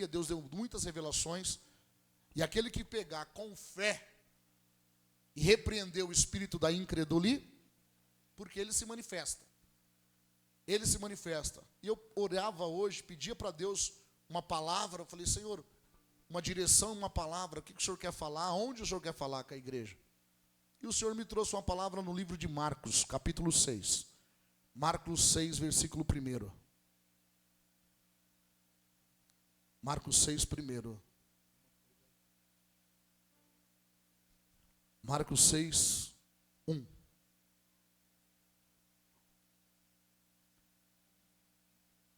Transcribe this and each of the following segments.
Deus deu muitas revelações, e aquele que pegar com fé e repreender o espírito da incredulidade, porque ele se manifesta. Ele se manifesta. E eu orava hoje, pedia para Deus uma palavra, eu falei, Senhor, uma direção, uma palavra, o que o Senhor quer falar, onde o Senhor quer falar com a igreja? E o Senhor me trouxe uma palavra no livro de Marcos, capítulo 6. Marcos 6, versículo 1. Marcos 6, 1. Marcos 6, 1.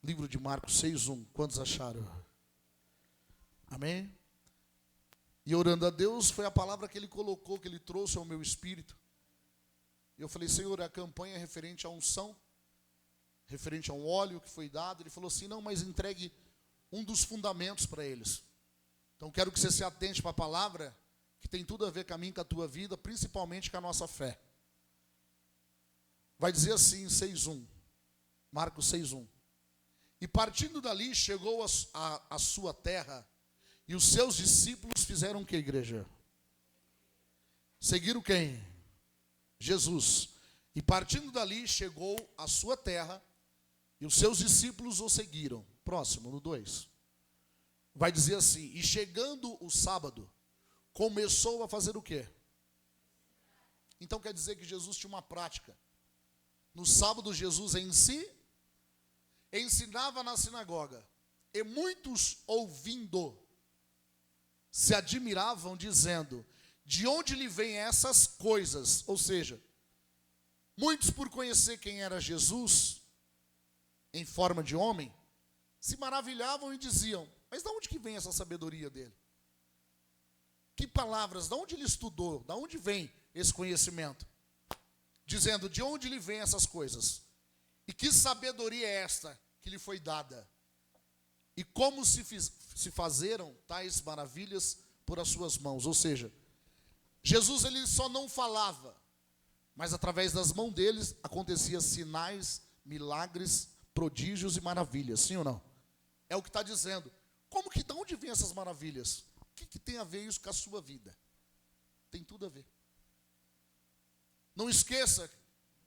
Livro de Marcos 6, 1. Quantos acharam? Amém? E orando a Deus, foi a palavra que Ele colocou, que Ele trouxe ao meu espírito. Eu falei, Senhor, a campanha é referente à unção, referente a um óleo que foi dado. Ele falou assim, não, mas entregue um dos fundamentos para eles. Então quero que você se atente para a palavra, que tem tudo a ver com a minha e com a tua vida, principalmente com a nossa fé. Vai dizer assim, 6:1. Marcos 6:1. E partindo dali, chegou a sua terra, e os seus discípulos fizeram o que, igreja? Seguiram quem? Jesus. E partindo dali, chegou a sua terra, e os seus discípulos o seguiram. Próximo, no 2. Vai dizer assim, e chegando o sábado, começou a fazer o quê? Então quer dizer que Jesus tinha uma prática. No sábado, Jesus em si ensinava na sinagoga, e muitos ouvindo se admiravam, dizendo, de onde lhe vêm essas coisas? Ou seja, muitos por conhecer quem era Jesus, em forma de homem, se maravilhavam e diziam, mas de onde que vem essa sabedoria dele? Que palavras, de onde ele estudou? De onde vem esse conhecimento? Dizendo, de onde lhe vêm essas coisas? E que sabedoria é esta que lhe foi dada? E como se fazeram tais maravilhas por as suas mãos? Ou seja, Jesus ele só não falava, mas através das mãos deles acontecia sinais, milagres, prodígios e maravilhas. Sim ou não? É o que está dizendo. Como que, de onde vêm essas maravilhas? O que tem a ver isso com a sua vida? Tem tudo a ver. Não esqueça,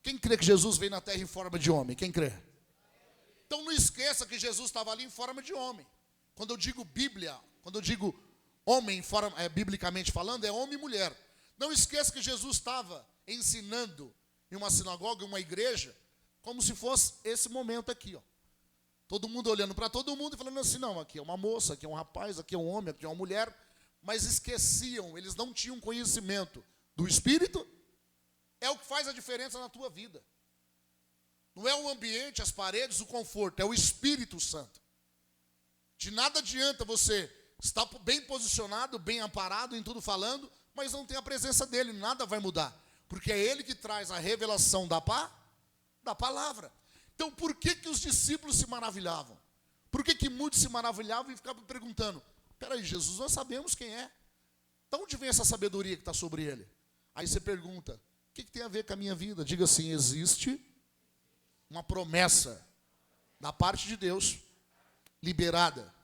quem crê que Jesus veio na terra em forma de homem? Quem crê? Então não esqueça que Jesus estava ali em forma de homem. Quando eu digo Bíblia, quando eu digo homem, biblicamente falando, é homem e mulher. Não esqueça que Jesus estava ensinando em uma sinagoga, em uma igreja, como se fosse esse momento aqui, ó. Todo mundo olhando para todo mundo e falando assim, não, aqui é uma moça, aqui é um rapaz, aqui é um homem, aqui é uma mulher. Mas esqueciam, eles não tinham conhecimento do Espírito. É o que faz a diferença na tua vida. Não é o ambiente, as paredes, o conforto, é o Espírito Santo. De nada adianta você estar bem posicionado, bem amparado em tudo falando, mas não tem a presença dele, nada vai mudar. Porque é ele que traz a revelação da palavra. Então, por que os discípulos se maravilhavam? Por que muitos se maravilhavam e ficavam perguntando, peraí, Jesus, nós sabemos quem é. De onde vem essa sabedoria que está sobre ele? Aí você pergunta, o que tem a ver com a minha vida? Diga assim, existe uma promessa da parte de Deus liberada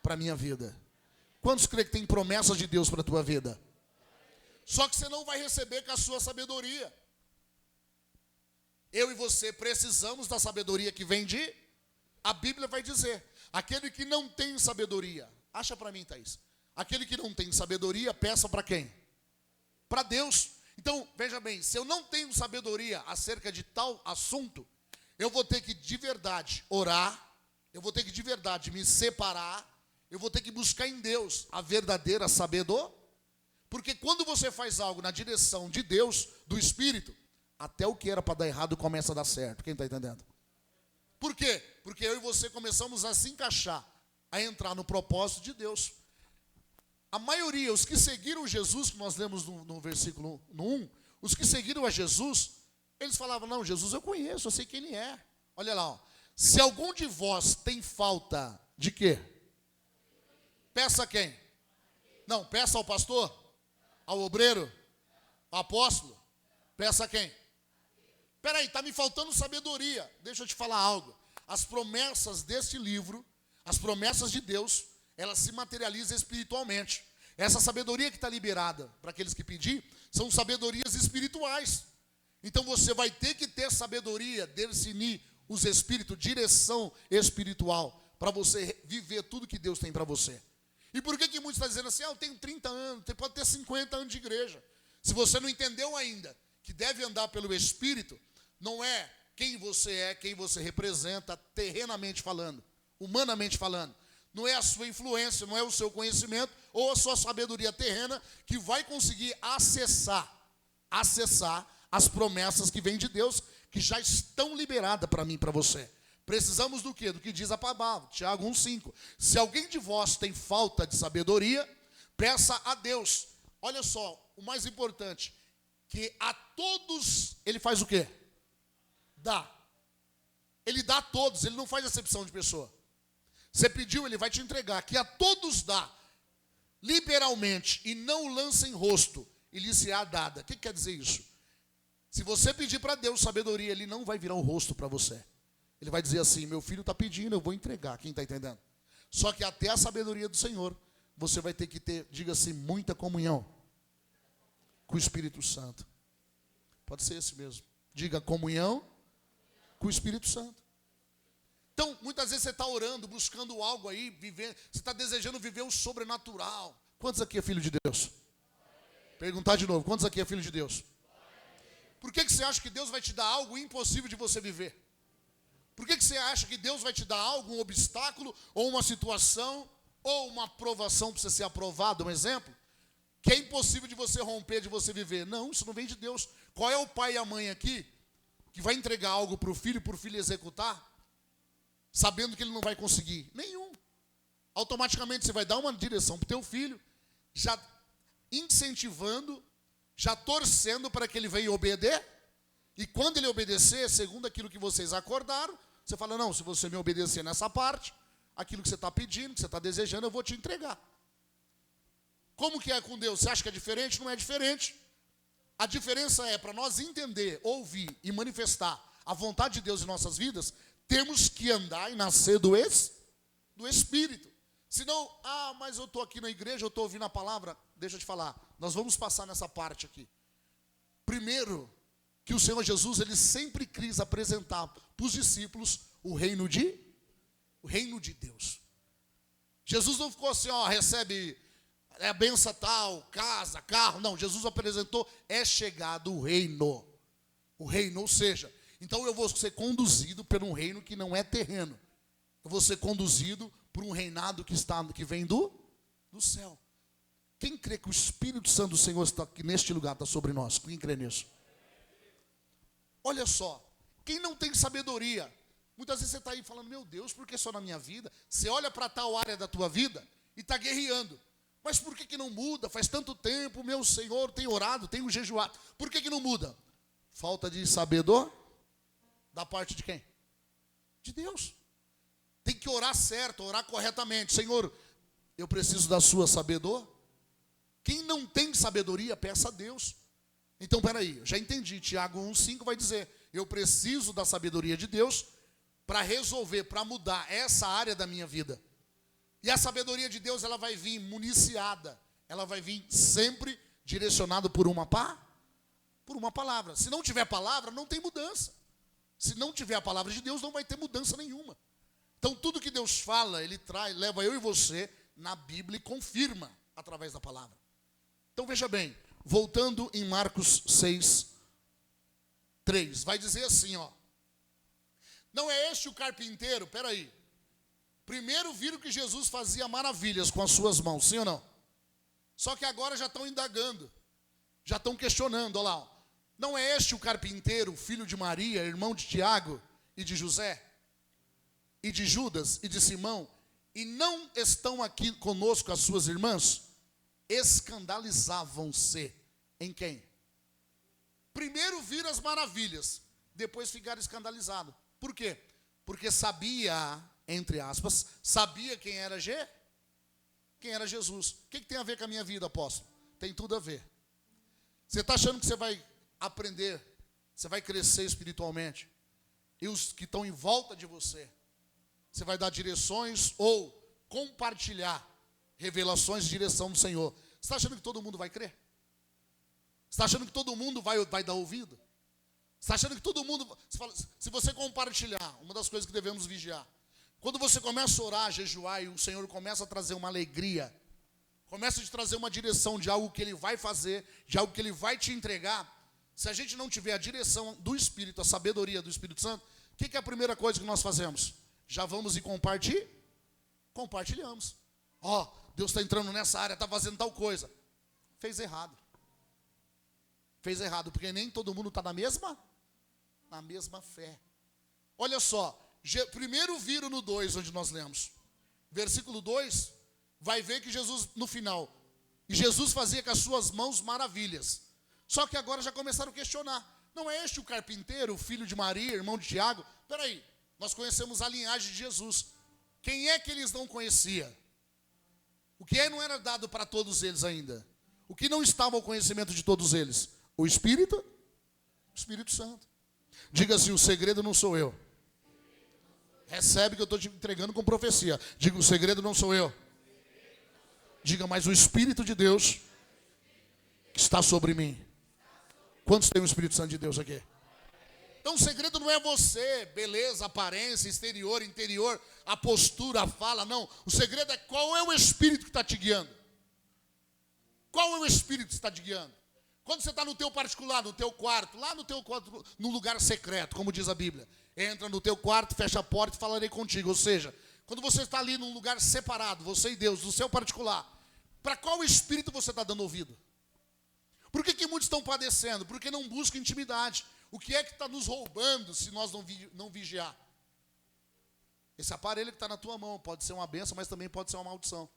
para a minha vida. Quantos creem que tem promessas de Deus para a tua vida? Só que você não vai receber com a sua sabedoria. Eu e você precisamos da sabedoria que vem de... A Bíblia vai dizer, aquele que não tem sabedoria, acha para mim, Thaís, aquele que não tem sabedoria, peça para quem? Para Deus. Então, veja bem, se eu não tenho sabedoria acerca de tal assunto, eu vou ter que de verdade orar, eu vou ter que de verdade me separar, eu vou ter que buscar em Deus a verdadeira sabedoria, porque quando você faz algo na direção de Deus, do Espírito, até o que era para dar errado começa a dar certo. Quem está entendendo? Por quê? Porque eu e você começamos a se encaixar, a entrar no propósito de Deus. A maioria, os que seguiram Jesus, que nós lemos no versículo 1, os que seguiram a Jesus, eles falavam, não, Jesus eu conheço, eu sei quem ele é. Olha lá, ó. Se algum de vós tem falta de quê? Peça a quem? Não, peça ao pastor? Ao obreiro? Ao apóstolo? Peça a quem? Peraí, está me faltando sabedoria. Deixa eu te falar algo. As promessas deste livro, as promessas de Deus, ela se materializa espiritualmente. Essa sabedoria que está liberada para aqueles que pedir, são sabedorias espirituais. Então você vai ter que ter sabedoria, discernir os espíritos, direção espiritual, para você viver tudo que Deus tem para você. E por que muitos estão dizendo assim, eu tenho 30 anos, você pode ter 50 anos de igreja. Se você não entendeu ainda que deve andar pelo Espírito, não é quem você representa, terrenamente falando, humanamente falando. Não é a sua influência, não é o seu conhecimento ou a sua sabedoria terrena que vai conseguir acessar as promessas que vêm de Deus, que já estão liberadas para mim e para você. Precisamos do quê? Do que diz a palavra, Tiago 1,5. Se alguém de vós tem falta de sabedoria, peça a Deus. Olha só, o mais importante, que a todos ele faz o quê? Dá. Ele dá a todos, ele não faz acepção de pessoa. Você pediu, ele vai te entregar. Que a todos dá, liberalmente, e não lança em rosto, e lhe será dada. O que quer dizer isso? Se você pedir para Deus sabedoria, ele não vai virar o rosto para você. Ele vai dizer assim, meu filho está pedindo, eu vou entregar. Quem está entendendo? Só que até a sabedoria do Senhor, você vai ter que ter, diga assim, muita comunhão com o Espírito Santo. Pode ser esse mesmo. Diga comunhão com o Espírito Santo. Então, muitas vezes você está orando, buscando algo aí, vivendo, você está desejando viver o sobrenatural. Quantos aqui é filho de Deus? Perguntar de novo, quantos aqui é filho de Deus? Por que você acha que Deus vai te dar algo impossível de você viver? Por que você acha que Deus vai te dar algo, um obstáculo, ou uma situação, ou uma aprovação para você ser aprovado, um exemplo, que é impossível de você romper, de você viver? Não, isso não vem de Deus. Qual é o pai e a mãe aqui que vai entregar algo para o filho executar, sabendo que ele não vai conseguir? Nenhum. Automaticamente você vai dar uma direção para o teu filho, já incentivando, já torcendo para que ele venha obedecer. E quando ele obedecer, segundo aquilo que vocês acordaram, você fala, não, se você me obedecer nessa parte, aquilo que você está pedindo, que você está desejando, eu vou te entregar. Como que é com Deus? Você acha que é diferente? Não é diferente. A diferença é, para nós entender, ouvir e manifestar a vontade de Deus em nossas vidas, temos que andar e nascer do Espírito. Senão, mas eu estou aqui na igreja, eu estou ouvindo a palavra. Deixa eu te falar, nós vamos passar nessa parte aqui. Primeiro, que o Senhor Jesus, ele sempre quis apresentar para os discípulos o reino de Deus. Jesus não ficou assim, recebe a benção tal, casa, carro. Não, Jesus apresentou, é chegado o reino. O reino, ou seja, então eu vou ser conduzido por um reino que não é terreno. Eu vou ser conduzido por um reinado que vem do céu. Quem crê que o Espírito Santo do Senhor está aqui neste lugar, está sobre nós? Quem crê nisso? Olha só, quem não tem sabedoria, muitas vezes você está aí falando, meu Deus, por que só na minha vida? Você olha para tal área da tua vida e está guerreando. Mas por que não muda? Faz tanto tempo, meu Senhor, tenho orado, tenho jejuado. Por que não muda? Falta de sabedoria da parte de quem? De Deus. Tem que orar certo, orar corretamente. Senhor, eu preciso da sua sabedoria. Quem não tem sabedoria, peça a Deus. Então, peraí, já entendi. Tiago 1,5 vai dizer, eu preciso da sabedoria de Deus para resolver, para mudar essa área da minha vida. E a sabedoria de Deus, ela vai vir municiada, ela vai vir sempre direcionada por uma palavra. Se não tiver palavra, não tem mudança. Se não tiver a palavra de Deus, não vai ter mudança nenhuma. Então, tudo que Deus fala, Ele leva eu e você na Bíblia e confirma através da palavra. Então, veja bem, voltando em Marcos 6:3, vai dizer assim, não é este o carpinteiro? Peraí. Primeiro viram que Jesus fazia maravilhas com as suas mãos, sim ou não? Só que agora já estão indagando, já estão questionando, olha lá. Não é este o carpinteiro, filho de Maria, irmão de Tiago e de José, e de Judas e de Simão, e não estão aqui conosco as suas irmãs? Escandalizavam-se em quem? Primeiro viram as maravilhas, depois ficaram escandalizados. Por quê? Porque sabia, entre aspas, sabia quem era Jesus. O que tem a ver com a minha vida, apóstolo? Tem tudo a ver. Você está achando que você vai aprender, você vai crescer espiritualmente, e os que estão em volta de você, você vai dar direções ou compartilhar revelações de direção do Senhor, você está achando que todo mundo vai crer? Você está achando que todo mundo vai dar ouvido? Você está achando que todo mundo... Se você compartilhar, uma das coisas que devemos vigiar, quando você começa a orar, a jejuar, e o Senhor começa a trazer uma alegria, começa a te trazer uma direção de algo que Ele vai fazer, de algo que Ele vai te entregar, se a gente não tiver a direção do Espírito, a sabedoria do Espírito Santo, o que é a primeira coisa que nós fazemos? Já vamos e compartilhamos. Ó, Deus está entrando nessa área, está fazendo tal coisa. Fez errado. Fez errado, porque nem todo mundo está na mesma fé. Olha só, primeiro viro no 2, onde nós lemos. Versículo 2, vai ver que Jesus, no final, e Jesus fazia com as suas mãos maravilhas. Só que agora já começaram a questionar. Não é este o carpinteiro, o filho de Maria, irmão de Tiago? Espera aí, nós conhecemos a linhagem de Jesus. Quem é que eles não conheciam? O que não era dado para todos eles ainda? O que não estava ao conhecimento de todos eles? O Espírito Santo. Diga assim, o segredo não sou eu. Recebe que eu estou te entregando com profecia. Diga, o segredo não sou eu. Diga, mas o Espírito de Deus que está sobre mim. Quantos tem o Espírito Santo de Deus aqui? Então o segredo não é você, beleza, aparência, exterior, interior, a postura, a fala, não. O segredo é qual é o Espírito que está te guiando. Qual é o Espírito que está te guiando? Quando você está no teu particular, no teu quarto, lá no teu quarto, no lugar secreto, como diz a Bíblia. Entra no teu quarto, fecha a porta e falarei contigo. Ou seja, quando você está ali num lugar separado, você e Deus, no seu particular, para qual Espírito você está dando ouvido? Por que muitos estão padecendo? Porque não buscam intimidade. O que é que está nos roubando se nós não vigiar? Esse aparelho que está na tua mão pode ser uma bênção, mas também pode ser uma maldição.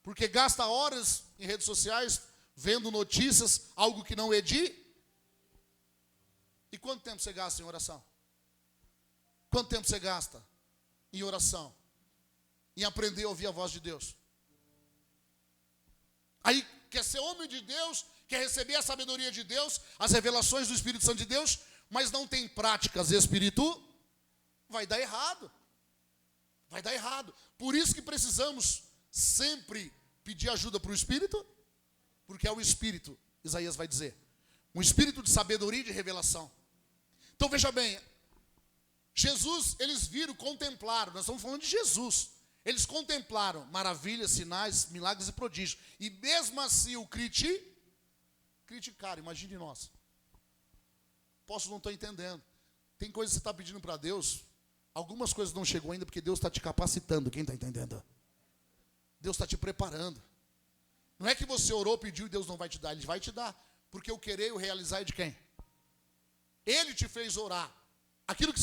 Porque gasta horas em redes sociais, vendo notícias, algo que não é de... E quanto tempo você gasta em oração? Quanto tempo você gasta em oração? Em aprender a ouvir a voz de Deus? Aí, quer ser homem de Deus, quer receber a sabedoria de Deus, as revelações do Espírito Santo de Deus, mas não tem práticas espirituais, vai dar errado. Vai dar errado. Por isso que precisamos sempre pedir ajuda para o Espírito, porque é o Espírito, Isaías vai dizer, um Espírito de sabedoria e de revelação. Então veja bem, Jesus, eles viram, contemplaram, nós estamos falando de Jesus. Eles contemplaram maravilhas, sinais, milagres e prodígios. E mesmo assim o criticaram. Imagine nós. Posso não estou entendendo. Tem coisas que você está pedindo para Deus. Algumas coisas não chegou ainda porque Deus está te capacitando. Quem está entendendo? Deus está te preparando. Não é que você orou, pediu e Deus não vai te dar. Ele vai te dar. Porque o querer e o realizar é de quem? Ele te fez orar. Aquilo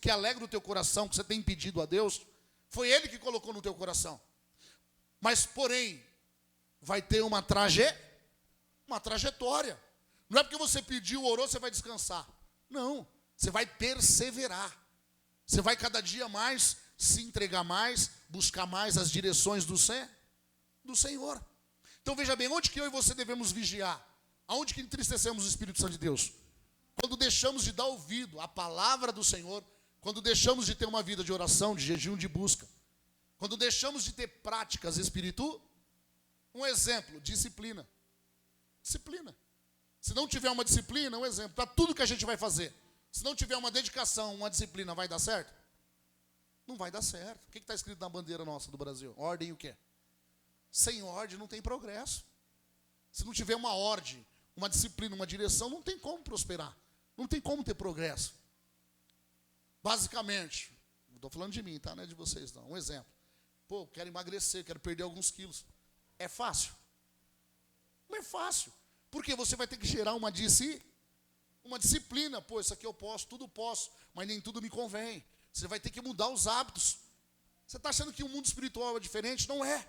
que alegra o teu coração, que você tem pedido a Deus, foi Ele que colocou no teu coração. Mas, porém, vai ter uma trajetória. Não é porque você pediu, orou, você vai descansar. Não, você vai perseverar. Você vai cada dia mais se entregar mais, buscar mais as direções do Senhor. Então veja bem, onde que eu e você devemos vigiar? Aonde que entristecemos o Espírito Santo de Deus? Quando deixamos de dar ouvido à palavra do Senhor, quando deixamos de ter uma vida de oração, de jejum, de busca, quando deixamos de ter práticas espirituais, um exemplo, disciplina. Disciplina. Se não tiver uma disciplina, um exemplo, para tudo que a gente vai fazer, se não tiver uma dedicação, uma disciplina, vai dar certo? Não vai dar certo. O que está escrito na bandeira nossa do Brasil? Ordem e o quê? Sem ordem não tem progresso. Se não tiver uma ordem, uma disciplina, uma direção, não tem como prosperar. Não tem como ter progresso. Basicamente, não estou falando de mim, tá? Não é de vocês, não. Um exemplo. Pô, quero emagrecer, quero perder alguns quilos. É fácil? Não é fácil. Porque você vai ter que gerar uma disciplina. Pô, isso aqui eu posso, tudo posso, mas nem tudo me convém. Você vai ter que mudar os hábitos. Você está achando que o mundo espiritual é diferente? Não é.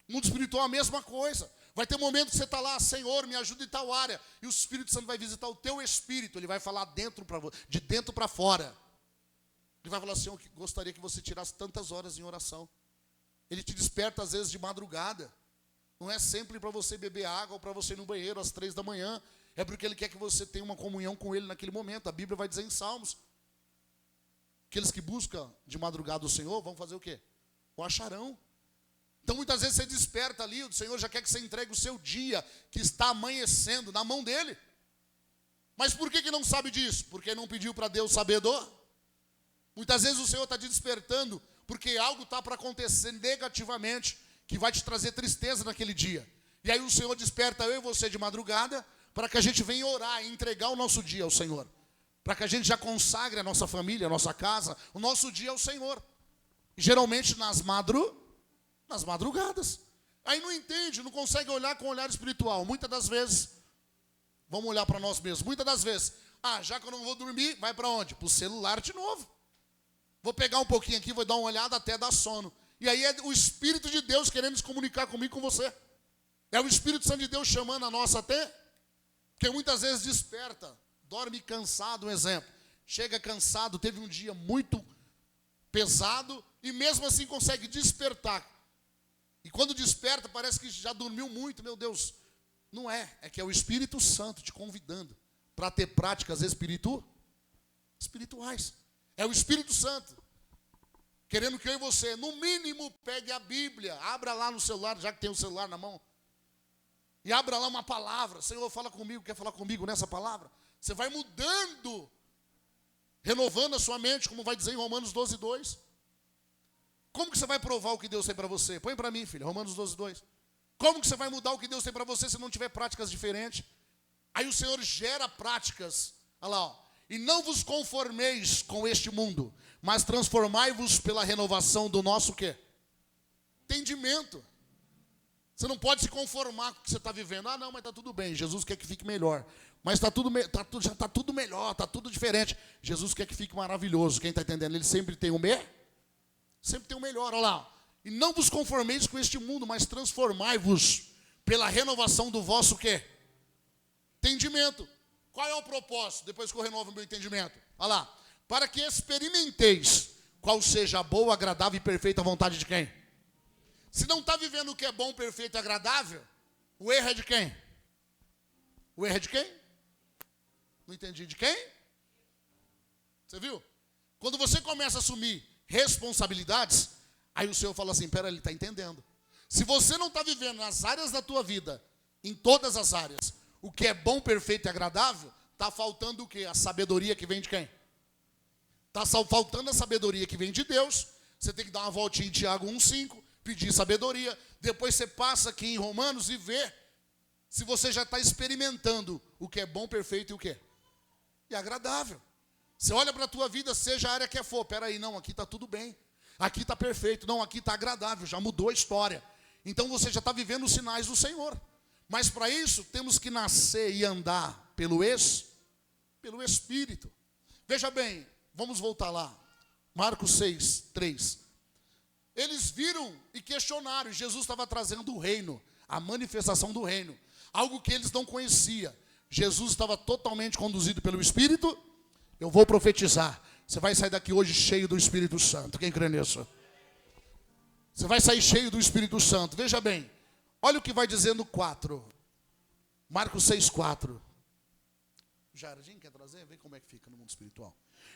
O mundo espiritual é a mesma coisa. Vai ter momentos que você está lá, Senhor, me ajuda em tal área. E o Espírito Santo vai visitar o teu espírito. Ele vai falar de dentro para fora. Ele vai falar assim, eu gostaria que você tirasse tantas horas em oração. Ele te desperta às vezes de madrugada. Não é sempre para você beber água ou para você ir no banheiro às 3 da manhã. É porque Ele quer que você tenha uma comunhão com Ele naquele momento. A Bíblia vai dizer em Salmos. Aqueles que buscam de madrugada o Senhor vão fazer o quê? o acharão. Então muitas vezes você desperta ali, o Senhor já quer que você entregue o seu dia, que está amanhecendo, na mão dele. Mas por que não sabe disso? Porque não pediu para Deus sabedor. Muitas vezes o Senhor está te despertando, porque algo está para acontecer negativamente, que vai te trazer tristeza naquele dia. E aí o Senhor desperta eu e você de madrugada, para que a gente venha orar e entregar o nosso dia ao Senhor. Para que a gente já consagre a nossa família, a nossa casa, o nosso dia ao Senhor. E geralmente nas madrugadas. Aí não entende, não consegue olhar com o olhar espiritual. Muitas das vezes, vamos olhar para nós mesmos. Muitas das vezes, já que eu não vou dormir, vai para onde? Para o celular de novo. Vou pegar um pouquinho aqui, vou dar uma olhada até dar sono. E aí é o Espírito de Deus querendo se comunicar comigo, com você. É o Espírito Santo de Deus chamando a nossa até. Porque muitas vezes desperta, dorme cansado, um exemplo. Chega cansado, teve um dia muito pesado e mesmo assim consegue despertar. E quando desperta, parece que já dormiu muito, meu Deus. Não é, é que é o Espírito Santo te convidando para ter práticas espirituais. É o Espírito Santo querendo que eu e você, no mínimo, pegue a Bíblia, abra lá no celular, já que tem o celular na mão, e abra lá uma palavra. Senhor, fala comigo, quer falar comigo nessa palavra? Você vai mudando, renovando a sua mente, como vai dizer em Romanos 12:2. Como que você vai provar o que Deus tem para você? Põe para mim, filho, Romanos 12:2. Como que você vai mudar o que Deus tem para você se não tiver práticas diferentes? Aí o Senhor gera práticas. Olha lá, ó. E não vos conformeis com este mundo, mas transformai-vos pela renovação do nosso quê? Entendimento. Você não pode se conformar com o que você está vivendo. Não, mas está tudo bem, Jesus quer que fique melhor. Mas já está tudo melhor, está tudo diferente. Jesus quer que fique maravilhoso. Quem está entendendo? Ele sempre tem o melhor, olha lá. E não vos conformeis com este mundo, mas transformai-vos pela renovação do vosso quê? Entendimento. Qual é o propósito, depois que eu renovo o meu entendimento? Olha lá. Para que experimenteis qual seja a boa, agradável e perfeita vontade de quem? Se não está vivendo o que é bom, perfeito e agradável, o erro é de quem? O erro é de quem? Não entendi. De quem? Você viu? Quando você começa a assumir responsabilidades, aí o Senhor fala assim, pera, ele está entendendo. Se você não está vivendo nas áreas da tua vida, em todas as áreas, o que é bom, perfeito e agradável, está faltando o quê? A sabedoria que vem de quem? Está faltando a sabedoria que vem de Deus. Você tem que dar uma voltinha em Tiago 1:5, pedir sabedoria. Depois você passa aqui em Romanos e vê se você já está experimentando o que é bom, perfeito e o quê? E agradável. Você olha para a tua vida, seja a área que for. Peraí, não, aqui está tudo bem. Aqui está perfeito. Não, aqui está agradável. Já mudou a história. Então você já está vivendo os sinais do Senhor. Mas para isso, temos que nascer e andar pelo Espírito. Veja bem, vamos voltar lá. Marcos 6:3. Eles viram e questionaram. Jesus estava trazendo o reino, a manifestação do reino. Algo que eles não conheciam. Jesus estava totalmente conduzido pelo Espírito. Eu vou profetizar. Você vai sair daqui hoje cheio do Espírito Santo. Quem crê nisso? Você vai sair cheio do Espírito Santo. Veja bem. Olha o que vai dizer no 4. Marcos 6:4. Jardim, quer trazer? Vê como é que fica no mundo espiritual.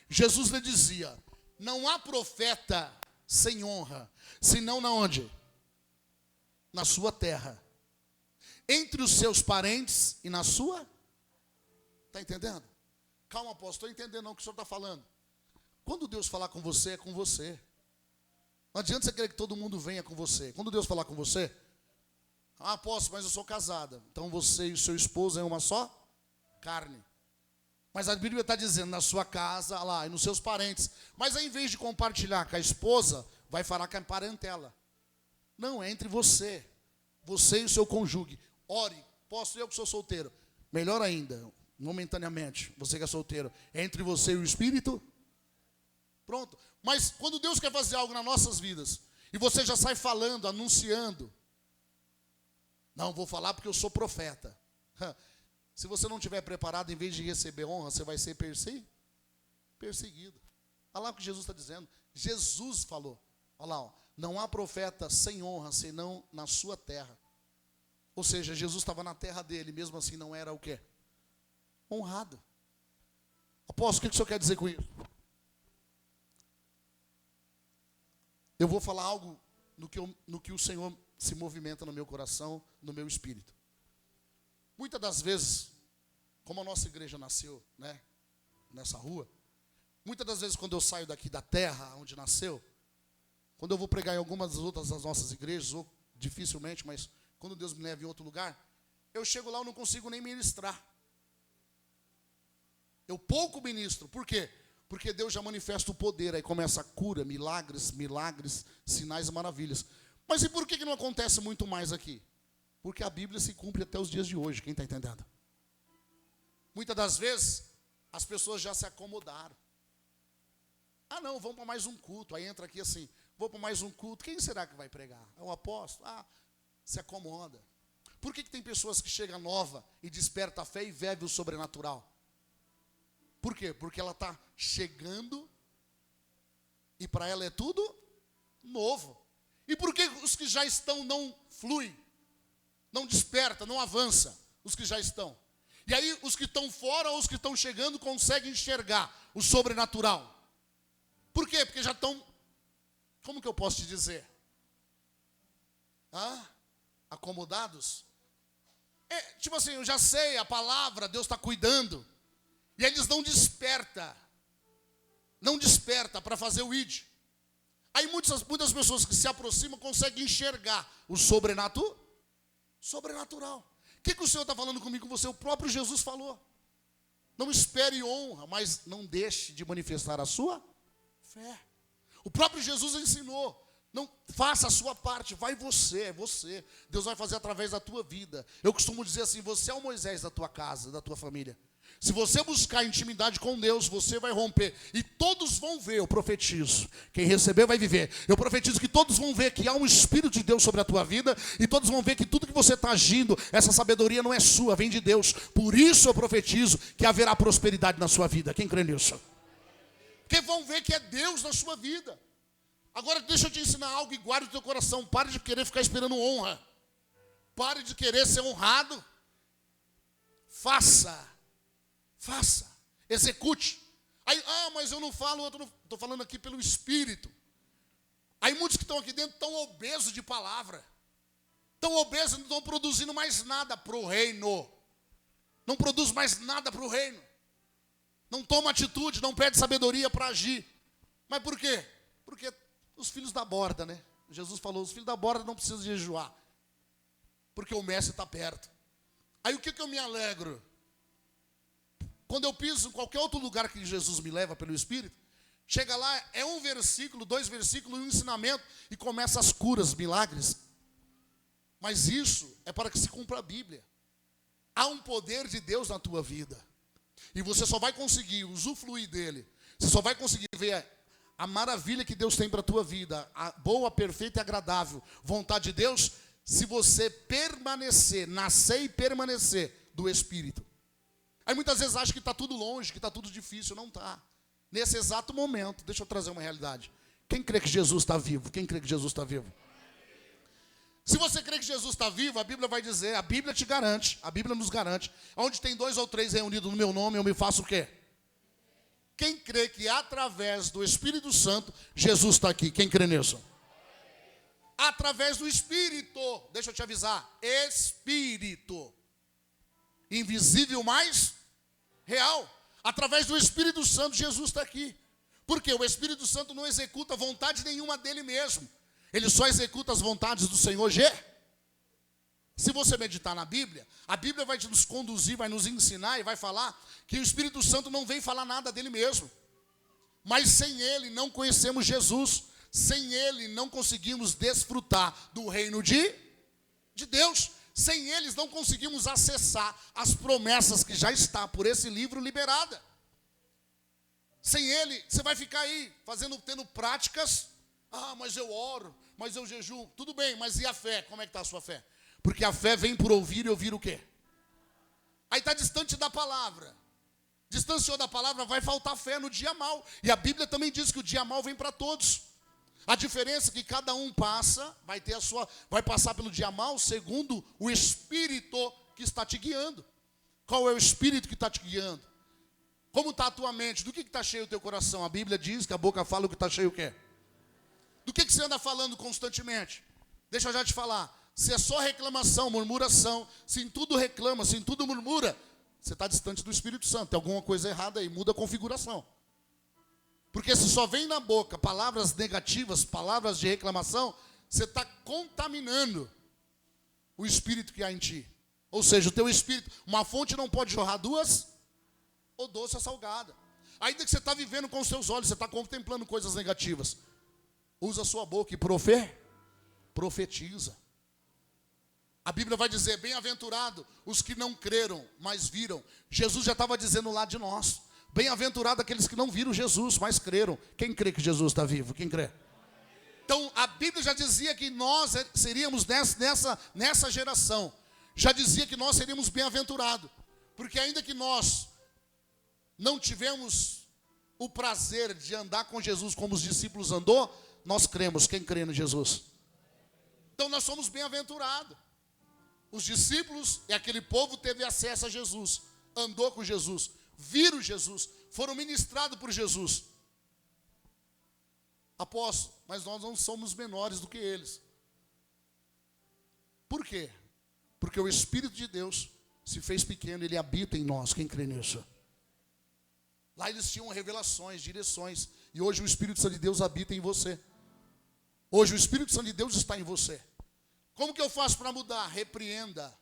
Jesus lhe dizia, não há profeta sem honra, senão na onde? Na sua terra. Entre os seus parentes e na sua... Está entendendo? Calma, apóstolo, estou entendendo não o que o senhor está falando. Quando Deus falar com você, é com você. Não adianta você querer que todo mundo venha com você. Quando Deus falar com você... apóstolo, mas eu sou casada. Então você e o seu esposo é uma só carne. Mas a Bíblia está dizendo, na sua casa, lá, e nos seus parentes. Mas ao invés de compartilhar com a esposa, vai falar com a parentela. Não, é entre você. Você e o seu cônjuge. Ore, posso eu que sou solteiro. Melhor ainda, momentaneamente, você que é solteiro. É entre você e o Espírito. Pronto. Mas quando Deus quer fazer algo nas nossas vidas, e você já sai falando, anunciando, não, vou falar porque eu sou profeta. Se você não estiver preparado, em vez de receber honra, você vai ser perseguido. Olha lá o que Jesus está dizendo. Jesus falou. Olha lá, ó, não há profeta sem honra, senão na sua terra. Ou seja, Jesus estava na terra dele, mesmo assim não era o quê? Honrado. Apóstolo, o que o senhor quer dizer com isso? Eu vou falar algo no que o Senhor se movimenta no meu coração, no meu espírito. Muitas das vezes, como a nossa igreja nasceu, né, nessa rua, muitas das vezes quando eu saio daqui da terra onde nasceu, quando eu vou pregar em algumas das outras das nossas igrejas, ou dificilmente, mas quando Deus me leva em outro lugar, eu chego lá e não consigo nem ministrar. Eu pouco ministro. Por quê? Porque Deus já manifesta o poder, aí começa a cura, milagres, sinais e maravilhas. Mas e por que não acontece muito mais aqui? Porque a Bíblia se cumpre até os dias de hoje, quem está entendendo? Muitas das vezes, as pessoas já se acomodaram. Ah não, vamos para mais um culto. Aí entra aqui assim, vou para mais um culto. Quem será que vai pregar? É o apóstolo? Ah, se acomoda. Por que tem pessoas que chegam nova e desperta a fé e vive o sobrenatural? Por quê? Porque ela está chegando e para ela é tudo novo. E por que os que já estão não fluem? Não desperta, não avança, os que já estão. E aí os que estão fora ou os que estão chegando conseguem enxergar o sobrenatural. Por quê? Porque já estão, como que eu posso te dizer? Acomodados? Tipo assim, eu já sei a palavra, Deus está cuidando. E eles não desperta para fazer o id. Aí muitas pessoas que se aproximam conseguem enxergar o sobrenatural. O que o Senhor está falando comigo, com você? O próprio Jesus falou. Não espere honra, mas não deixe de manifestar a sua fé. O próprio Jesus ensinou. Não faça a sua parte, vai você, é você. Deus vai fazer através da tua vida. Eu costumo dizer assim, você é o Moisés da tua casa, da tua família. Se você buscar intimidade com Deus, você vai romper. E todos vão ver, eu profetizo. Quem receber vai viver. Eu profetizo que todos vão ver que há um Espírito de Deus sobre a tua vida. E todos vão ver que tudo que você está agindo, essa sabedoria não é sua, vem de Deus. Por isso eu profetizo que haverá prosperidade na sua vida. Quem crê nisso? Porque vão ver que é Deus na sua vida. Agora deixa eu te ensinar algo e guarde o teu coração. Pare de querer ficar esperando honra. Pare de querer ser honrado. Faça, execute. Aí, mas eu não falo, estou falando aqui pelo Espírito. Aí muitos que estão aqui dentro estão obesos de palavra. Estão obesos, não estão produzindo mais nada para o reino. Não produz mais nada para o reino. Não toma atitude, não pede sabedoria para agir. Mas por quê? Porque os filhos da borda, né? Jesus falou, os filhos da borda não precisam jejuar. Porque o mestre está perto. Aí o que eu me alegro? Quando eu piso em qualquer outro lugar que Jesus me leva pelo Espírito, chega lá, é um versículo, 2 versículos, um ensinamento, e começa as curas, milagres. Mas isso é para que se cumpra a Bíblia. Há um poder de Deus na tua vida. E você só vai conseguir usufruir dele. Você só vai conseguir ver a maravilha que Deus tem para a tua vida, a boa, perfeita e agradável vontade de Deus, se você permanecer, nascer e permanecer do Espírito. Aí muitas vezes acha que está tudo longe, que está tudo difícil. Não está. Nesse exato momento, deixa eu trazer uma realidade. Quem crê que Jesus está vivo? Quem crê que Jesus está vivo? Se você crê que Jesus está vivo, a Bíblia vai dizer, a Bíblia te garante, a Bíblia nos garante, onde tem 2 ou 3 reunidos no meu nome, eu me faço o quê? Quem crê que através do Espírito Santo, Jesus está aqui? Quem crê nisso? Através do Espírito, deixa eu te avisar, Espírito. Invisível, mas real. Através do Espírito Santo, Jesus está aqui. Porque o Espírito Santo não executa vontade nenhuma dele mesmo. Ele só executa as vontades do Senhor G. Se você meditar na Bíblia, a Bíblia vai nos conduzir, vai nos ensinar e vai falar que o Espírito Santo não vem falar nada dele mesmo. Mas sem ele não conhecemos Jesus. Sem ele não conseguimos desfrutar do reino de Deus. Sem eles não conseguimos acessar as promessas que já está por esse livro liberada. Sem ele, você vai ficar aí tendo práticas. Mas eu oro, mas eu jejuo. Tudo bem, mas e a fé? Como é que está a sua fé? Porque a fé vem por ouvir e ouvir o quê? Aí está distante da palavra. Distanciou da palavra, vai faltar fé no dia mau. E a Bíblia também diz que o dia mau vem para todos. A diferença é que cada um vai passar pelo dia mau segundo o Espírito que está te guiando. Qual é o Espírito que está te guiando? Como está a tua mente? Do que está cheio o teu coração? A Bíblia diz que a boca fala o que está cheio o quê? Do que você anda falando constantemente? Deixa eu já te falar. Se é só reclamação, murmuração, se em tudo reclama, se em tudo murmura, você está distante do Espírito Santo. Tem alguma coisa errada aí, muda a configuração. Porque se só vem na boca palavras negativas, palavras de reclamação, você está contaminando o Espírito que há em ti. Ou seja, o teu Espírito, uma fonte não pode jorrar duas, ou doce ou salgada. Ainda que você está vivendo com os seus olhos, você está contemplando coisas negativas. Usa a sua boca e profetiza. A Bíblia vai dizer, bem-aventurado os que não creram, mas viram. Jesus já estava dizendo lá de nós. Bem-aventurado aqueles que não viram Jesus, mas creram. Quem crê que Jesus está vivo? Quem crê? Então, a Bíblia já dizia que nós seríamos nessa geração. Já dizia que nós seríamos bem-aventurados. Porque ainda que nós não tivemos o prazer de andar com Jesus como os discípulos andou, nós cremos. Quem crê no Jesus? Então, nós somos bem-aventurados. Os discípulos e aquele povo teve acesso a Jesus, andou com Jesus, viram Jesus, foram ministrados por Jesus. Apóstolo, mas nós não somos menores do que eles. Por quê? Porque o Espírito de Deus se fez pequeno, ele habita em nós. Quem crê nisso? Lá eles tinham revelações, direções, e hoje o Espírito Santo de Deus habita em você. Hoje o Espírito Santo de Deus está em você. Como que eu faço para mudar? Repreenda.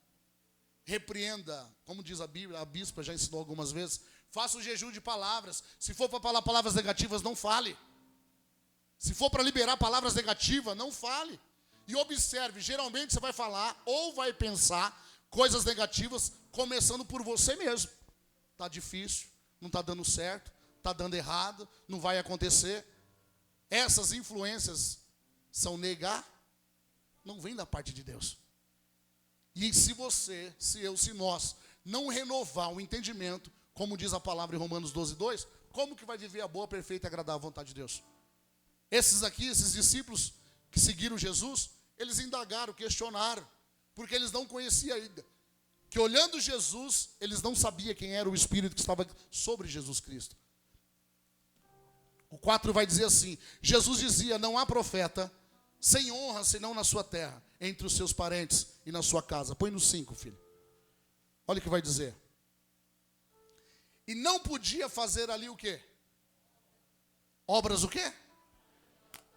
Repreenda. Como diz a Bíblia, a bispa já ensinou algumas vezes. Faça o jejum de palavras. Se for para falar palavras negativas, não fale. Se for para liberar palavras negativas, não fale. E observe, geralmente você vai falar ou vai pensar coisas negativas, começando por você mesmo. Está difícil, não está dando certo, está dando errado, não vai acontecer. Essas influências são não vem da parte de Deus. E se você, se eu, se nós não renovar o entendimento, como diz a palavra em Romanos 12:2, como que vai viver a boa, perfeita e agradável vontade de Deus? Esses discípulos que seguiram Jesus, eles indagaram, questionaram, porque eles não conheciam ainda. Que olhando Jesus, eles não sabiam quem era o Espírito que estava sobre Jesus Cristo. O 4 vai dizer assim, Jesus dizia, não há profeta sem honra, senão na sua terra, entre os seus parentes e na sua casa. Põe no 5, filho. Olha o que vai dizer. E não podia fazer ali o quê? Obras o quê?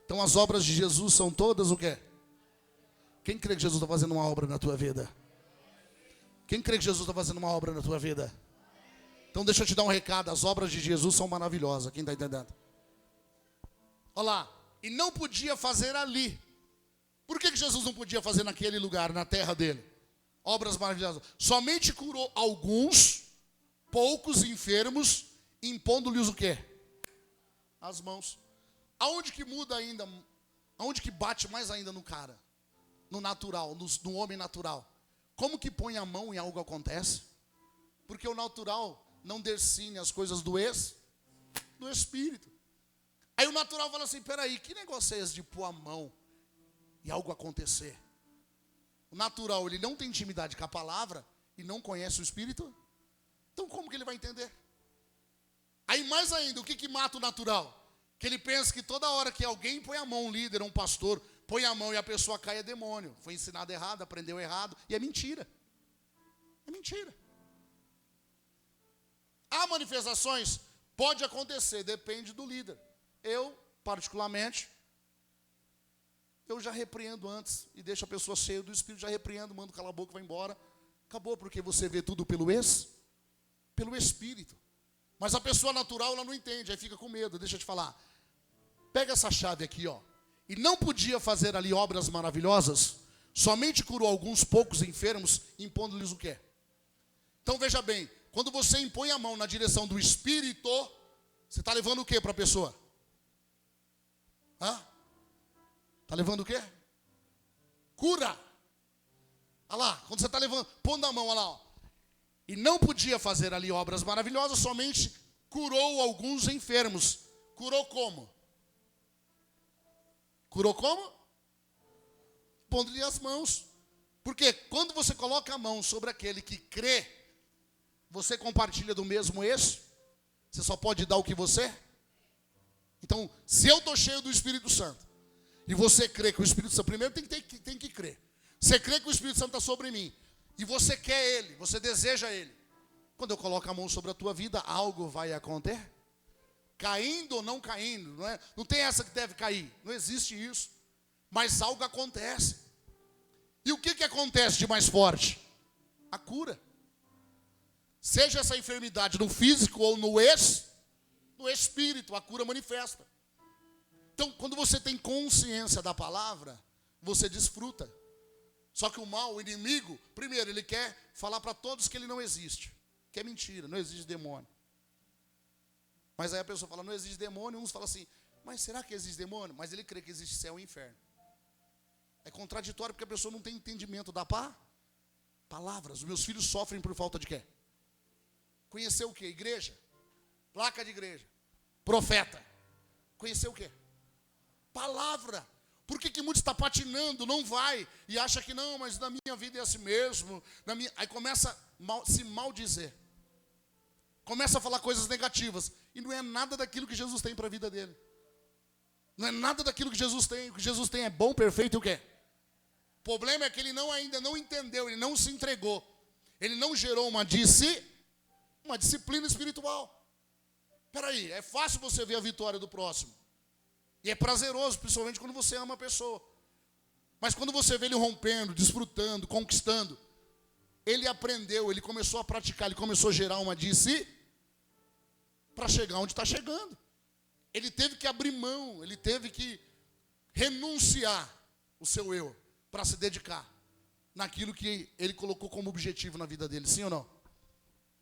Então as obras de Jesus são todas o quê? Quem crê que Jesus está fazendo uma obra na tua vida? Quem crê que Jesus está fazendo uma obra na tua vida? Então deixa eu te dar um recado. As obras de Jesus são maravilhosas. Quem está entendendo? Olha lá. E não podia fazer ali. Por que Jesus não podia fazer naquele lugar, na terra dele? Obras maravilhosas. Somente curou alguns, poucos enfermos, impondo-lhes o quê? As mãos. Aonde que muda ainda? Aonde que bate mais ainda no cara? No natural, no homem natural. Como que põe a mão e algo acontece? Porque o natural não define as coisas do Espírito. Aí o natural fala assim, peraí, que negócio é esse de pôr a mão e algo acontecer? O natural, ele não tem intimidade com a palavra e não conhece o Espírito. Então como que ele vai entender? Aí mais ainda, o que mata o natural? Que ele pensa que toda hora que alguém põe a mão, um líder, um pastor, põe a mão e a pessoa cai, é demônio. Foi ensinado errado, aprendeu errado, e é mentira. É mentira. Há manifestações? Pode acontecer, depende do líder. Eu, particularmente, eu já repreendo antes e deixo a pessoa cheia do Espírito, já repreendo, mando calar a boca, vai embora. Acabou, porque você vê tudo pelo Espírito. Mas a pessoa natural, ela não entende, aí fica com medo. Deixa eu te falar. Pega essa chave aqui, ó. E não podia fazer ali obras maravilhosas, somente curou alguns poucos enfermos, impondo-lhes o quê? Então veja bem, quando você impõe a mão na direção do Espírito, você está levando o quê para a pessoa? Está levando o quê? Cura. Olha lá, quando você está levando, pondo a mão, olha lá, ó. E não podia fazer ali obras maravilhosas, somente curou alguns enfermos. Curou como? Curou como? Pondo-lhe as mãos. Porque quando você coloca a mão sobre aquele que crê, você compartilha do mesmo eixo? Você só pode dar o que você? Então, se eu estou cheio do Espírito Santo, e você crê que o Espírito Santo, primeiro tem que crer. Você crê que o Espírito Santo está sobre mim, e você quer Ele, você deseja Ele. Quando eu coloco a mão sobre a tua vida, algo vai acontecer. Caindo ou não caindo, não é? Não tem essa que deve cair, não existe isso. Mas algo acontece. E o que acontece de mais forte? A cura. Seja essa enfermidade no físico ou no espírito, a cura manifesta. Então, quando você tem consciência da palavra, você desfruta. Só que o mal, o inimigo, primeiro, ele quer falar para todos que ele não existe. Que é mentira, não existe demônio. Mas aí a pessoa fala, não existe demônio, uns falam assim, mas será que existe demônio? Mas ele crê que existe céu e inferno. É contraditório porque a pessoa não tem entendimento da palavras. Os meus filhos sofrem por falta de quê? Conhecer o quê? Igreja, placa de igreja, profeta. Conhecer o quê? Palavra. Por que muitos está patinando, não vai, e acha que não, mas na minha vida é assim mesmo. Aí começa a se maldizer. Começa a falar coisas negativas. E não é nada daquilo que Jesus tem para a vida dele. Não é nada daquilo que Jesus tem. O que Jesus tem é bom, perfeito e o quê? O problema é que ele ainda não entendeu, ele não se entregou. Ele não gerou uma disciplina espiritual. Espera aí, é fácil você ver a vitória do próximo. E é prazeroso, principalmente quando você ama a pessoa. Mas quando você vê ele rompendo, desfrutando, conquistando, ele aprendeu, ele começou a praticar, ele começou a gerar uma para chegar onde está chegando. Ele teve que abrir mão, ele teve que renunciar o seu eu para se dedicar naquilo que ele colocou como objetivo na vida dele, sim ou não?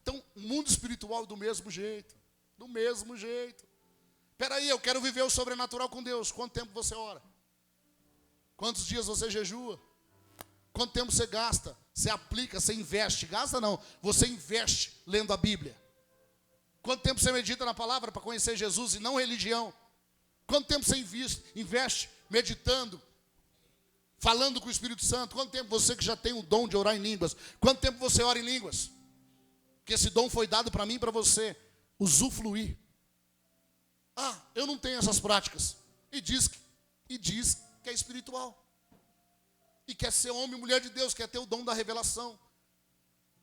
Então, o mundo espiritual do mesmo jeito, do mesmo jeito. Espera aí, eu quero viver o sobrenatural com Deus. Quanto tempo você ora? Quantos dias você jejua? Quanto tempo você gasta? Você aplica, você investe. Gasta não, você investe lendo a Bíblia. Quanto tempo você medita na palavra para conhecer Jesus e não religião? Quanto tempo você investe meditando, falando com o Espírito Santo? Quanto tempo você que já tem o dom de orar em línguas? Quanto tempo você ora em línguas? Porque esse dom foi dado para mim e para você usufruir. Ah, eu não tenho essas práticas. E diz que é espiritual. E quer ser homem e mulher de Deus, quer ter o dom da revelação.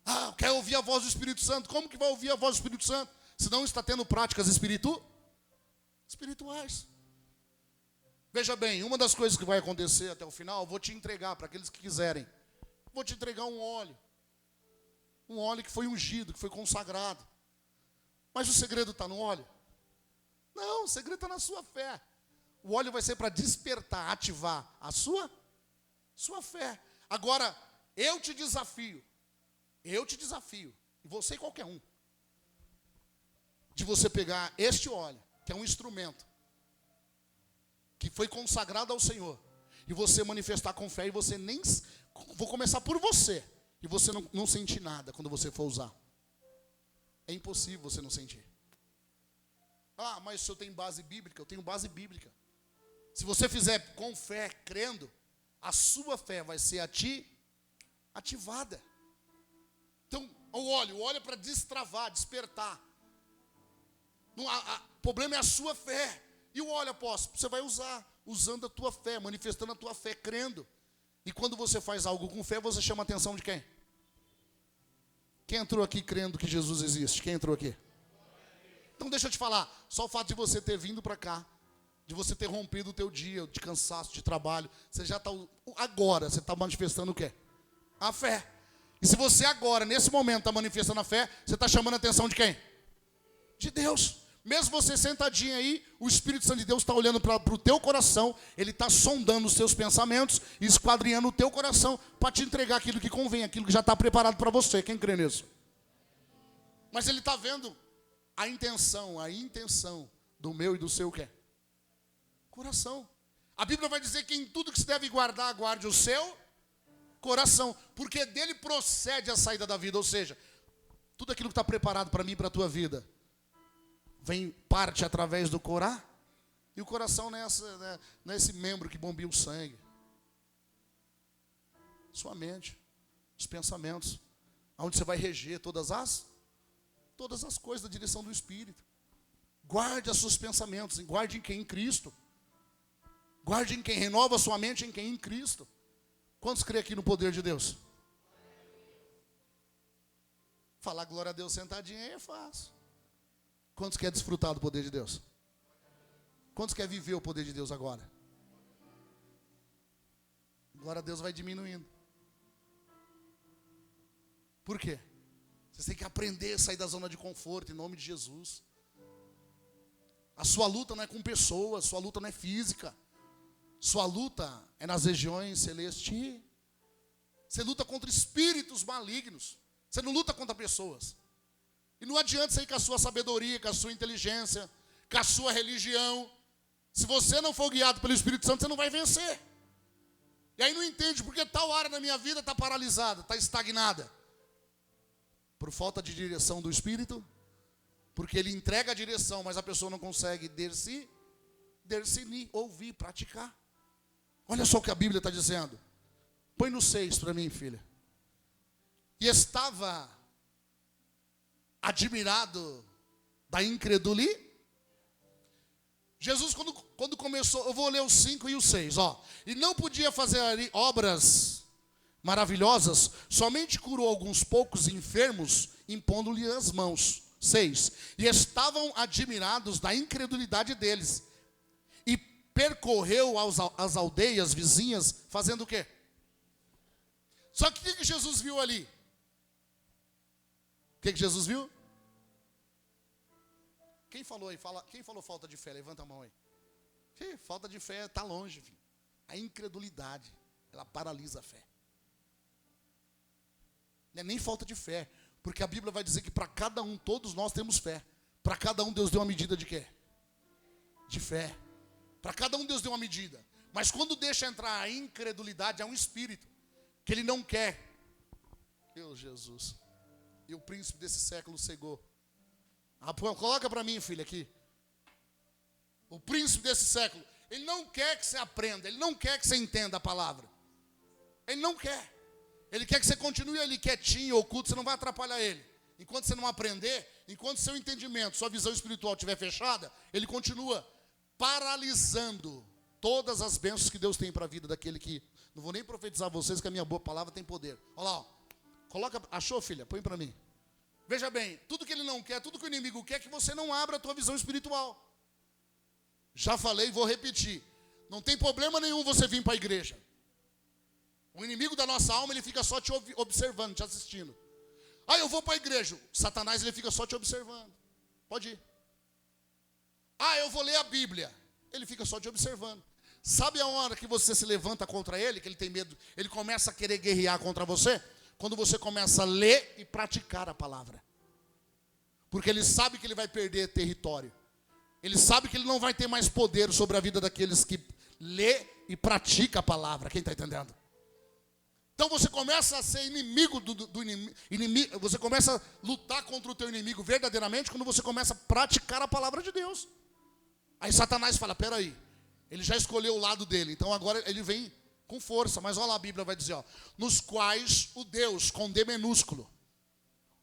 Ah, quer ouvir a voz do Espírito Santo. Como que vai ouvir a voz do Espírito Santo? Se não está tendo práticas espirituais. Veja bem, uma das coisas que vai acontecer até o final, eu vou te entregar para aqueles que quiserem. Vou te entregar um óleo. Um óleo que foi ungido, que foi consagrado. Mas o segredo está no óleo? Não, o segredo está na sua fé. O óleo vai ser para despertar, ativar a sua fé. Agora, eu te desafio, e você e qualquer um, de você pegar este óleo, que é um instrumento, que foi consagrado ao Senhor, e você manifestar com fé, e você nem, vou começar por você, e você não sentir nada quando você for usar. É impossível você não sentir. Ah, mas se eu tenho base bíblica, eu tenho base bíblica. Se você fizer com fé, crendo, a sua fé vai ser ativada. Então, o óleo é para destravar, despertar. O problema é a sua fé. E o óleo, apóstolo, você vai usando a tua fé, manifestando a tua fé, crendo. E quando você faz algo com fé, você chama a atenção de quem? Quem entrou aqui crendo que Jesus existe? Quem entrou aqui? Então deixa eu te falar, só o fato de você ter vindo para cá, de você ter rompido o teu dia de cansaço, de trabalho, você já está, agora, você está manifestando o quê? A fé. E se você agora, nesse momento, está manifestando a fé, você está chamando a atenção de quem? De Deus. Mesmo você sentadinho aí, o Espírito Santo de Deus está olhando para o teu coração, ele está sondando os seus pensamentos, esquadrinhando o teu coração, para te entregar aquilo que convém, aquilo que já está preparado para você. Quem crê nisso? Mas ele está vendo a intenção do meu e do seu quê? Coração. A Bíblia vai dizer que em tudo que se deve guardar, guarde o seu coração, porque dele procede a saída da vida, ou seja, tudo aquilo que está preparado para mim e para a tua vida, vem parte através do coração, e o coração não é esse membro que bombeia o sangue. Sua mente, os pensamentos, onde você vai reger todas as coisas da direção do Espírito. Guarde os seus pensamentos, guarde em quem? Em Cristo. Guarde em quem? Renova sua mente em quem? Em Cristo. Quantos creem aqui no poder de Deus? Falar glória a Deus sentadinho aí é fácil. Quantos querem desfrutar do poder de Deus? Quantos querem viver o poder de Deus agora? Glória a Deus vai diminuindo. Por quê? Vocês têm que aprender a sair da zona de conforto em nome de Jesus. A sua luta não é com pessoas, sua luta não é física. Sua luta é nas regiões celestes. Você luta contra espíritos malignos. Você não luta contra pessoas. E não adianta você ir com a sua sabedoria, com a sua inteligência, com a sua religião. Se você não for guiado pelo Espírito Santo, você não vai vencer. E aí não entende porque tal área da minha vida está paralisada, está estagnada. Por falta de direção do Espírito. Porque ele entrega a direção, mas a pessoa não consegue discernir, ouvir, praticar. Olha só o que a Bíblia está dizendo. Põe no 6 para mim, filha. E estava admirado da incredulidade. Jesus, quando começou, eu vou ler o 5 e o 6, ó. E não podia fazer ali obras maravilhosas, somente curou alguns poucos enfermos, impondo-lhe as mãos. 6. E estavam admirados da incredulidade deles. E percorreu as aldeias vizinhas, fazendo o quê? Só que o que Jesus viu ali? O que Jesus viu? Quem falou aí? Quem falou falta de fé? Levanta a mão aí. Falta de fé está longe, filho. A incredulidade, ela paralisa a fé. Não é nem falta de fé. Porque a Bíblia vai dizer que para cada um, todos nós temos fé. Para cada um Deus deu uma medida de quê? De fé. Para cada um Deus deu uma medida. Mas quando deixa entrar a incredulidade, é um espírito que ele não quer. Meu Jesus. E o príncipe desse século cegou. Coloca para mim, filha, aqui. O príncipe desse século, ele não quer que você aprenda, ele não quer que você entenda a palavra. Ele não quer. Ele quer que você continue ali quietinho, oculto, você não vai atrapalhar ele. Enquanto você não aprender, enquanto seu entendimento, sua visão espiritual estiver fechada, ele continua paralisando todas as bênçãos que Deus tem para a vida daquele que... Não vou nem profetizar a vocês que a minha boa palavra tem poder. Olha lá, ó. Coloca, achou, filha? Põe para mim. Veja bem, tudo que ele não quer, tudo que o inimigo quer, é que você não abra a tua visão espiritual. Já falei, vou repetir. Não tem problema nenhum você vir para a igreja. O inimigo da nossa alma, ele fica só te observando, te assistindo. Ah, eu vou para a igreja. Satanás, ele fica só te observando. Pode ir. Ah, eu vou ler a Bíblia. Ele fica só te observando. Sabe a hora que você se levanta contra ele, que ele tem medo, ele começa a querer guerrear contra você? Quando você começa a ler e praticar a palavra. Porque ele sabe que ele vai perder território. Ele sabe que ele não vai ter mais poder sobre a vida daqueles que lê e pratica a palavra. Quem está entendendo? Então você começa a ser inimigo do inimigo. Você começa a lutar contra o teu inimigo verdadeiramente quando você começa a praticar a palavra de Deus. Aí Satanás fala, peraí, ele já escolheu o lado dele, então agora ele vem com força. Mas olha lá, a Bíblia vai dizer, ó, nos quais o Deus, com D minúsculo,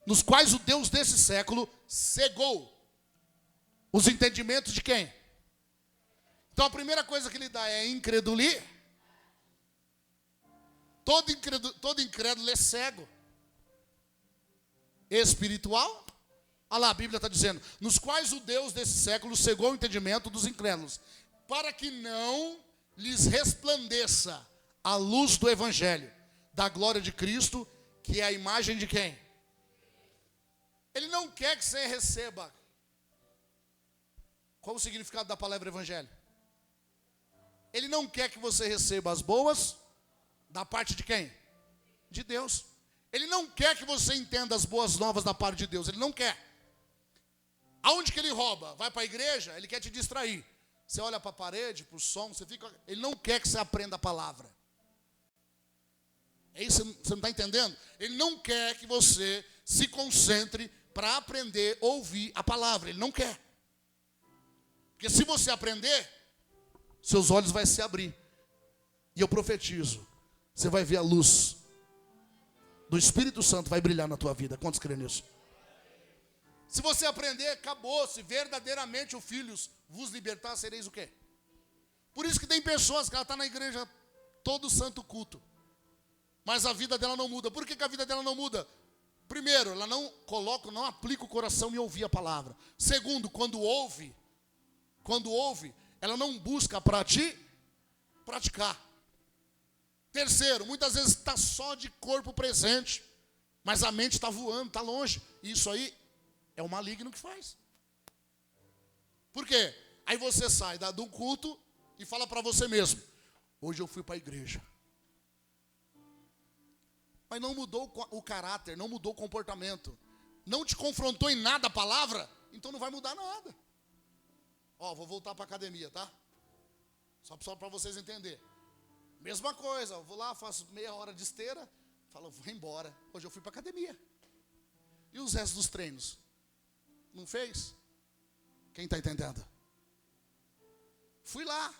nos quais o Deus desse século cegou os entendimentos de quem? Então a primeira coisa que ele dá é incredulidade. Todo incrédulo é cego. Espiritual. Olha lá, a Bíblia está dizendo, nos quais o Deus desse século cegou o entendimento dos incrédulos, para que não lhes resplandeça a luz do Evangelho, da glória de Cristo, que é a imagem de quem? Ele não quer que você receba. Qual o significado da palavra Evangelho? Ele não quer que você receba as boas, da parte de quem? De Deus. Ele não quer que você entenda as boas novas da parte de Deus. Ele não quer. Aonde que ele rouba? Vai para a igreja, ele quer te distrair. Você olha para a parede, para o som, você fica... Ele não quer que você aprenda a palavra. É isso, você não está entendendo? Ele não quer que você se concentre para aprender a ouvir a palavra. Ele não quer. Porque se você aprender, seus olhos vão se abrir. E eu profetizo. Você vai ver a luz do Espírito Santo vai brilhar na tua vida. Quantos creem nisso? Se você aprender, acabou. Se verdadeiramente o Filho vos libertar, sereis o quê? Por isso que tem pessoas que ela está na igreja todo santo culto, mas a vida dela não muda. Por que a vida dela não muda? Primeiro, ela não aplica o coração em ouvir a palavra. Segundo, quando ouve, ela não busca praticar. Terceiro, muitas vezes está só de corpo presente, mas a mente está voando, está longe. E isso aí é o maligno que faz. Por quê? Aí você sai de um culto e fala para você mesmo: hoje eu fui para a igreja. Mas não mudou o caráter, não mudou o comportamento. Não te confrontou em nada a palavra, então não vai mudar nada. Ó, vou voltar para a academia, tá? Só para vocês entenderem. Mesma coisa, eu vou lá, faço meia hora de esteira, falo, vou embora. Hoje eu fui para a academia. E os restos dos treinos? Não fez? Quem está entendendo? Fui lá,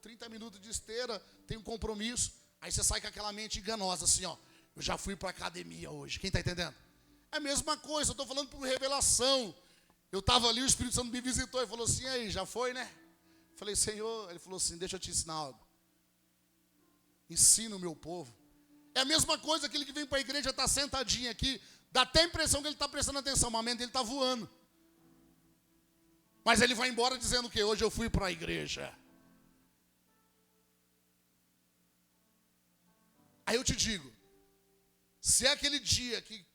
30 minutos de esteira, tenho um compromisso. Aí você sai com aquela mente enganosa assim, ó. Eu já fui para a academia hoje. Quem está entendendo? É a mesma coisa, eu estou falando por revelação. Eu estava ali, o Espírito Santo me visitou e falou assim: aí, já foi, né? Falei, Senhor, ele falou assim: deixa eu te ensinar algo. Ensina o meu povo. É a mesma coisa, aquele que vem para a igreja, está sentadinho aqui, dá até a impressão que ele está prestando atenção, mas a mente dele está voando. Mas ele vai embora dizendo que hoje eu fui para a igreja. Aí eu te digo, se é aquele dia que,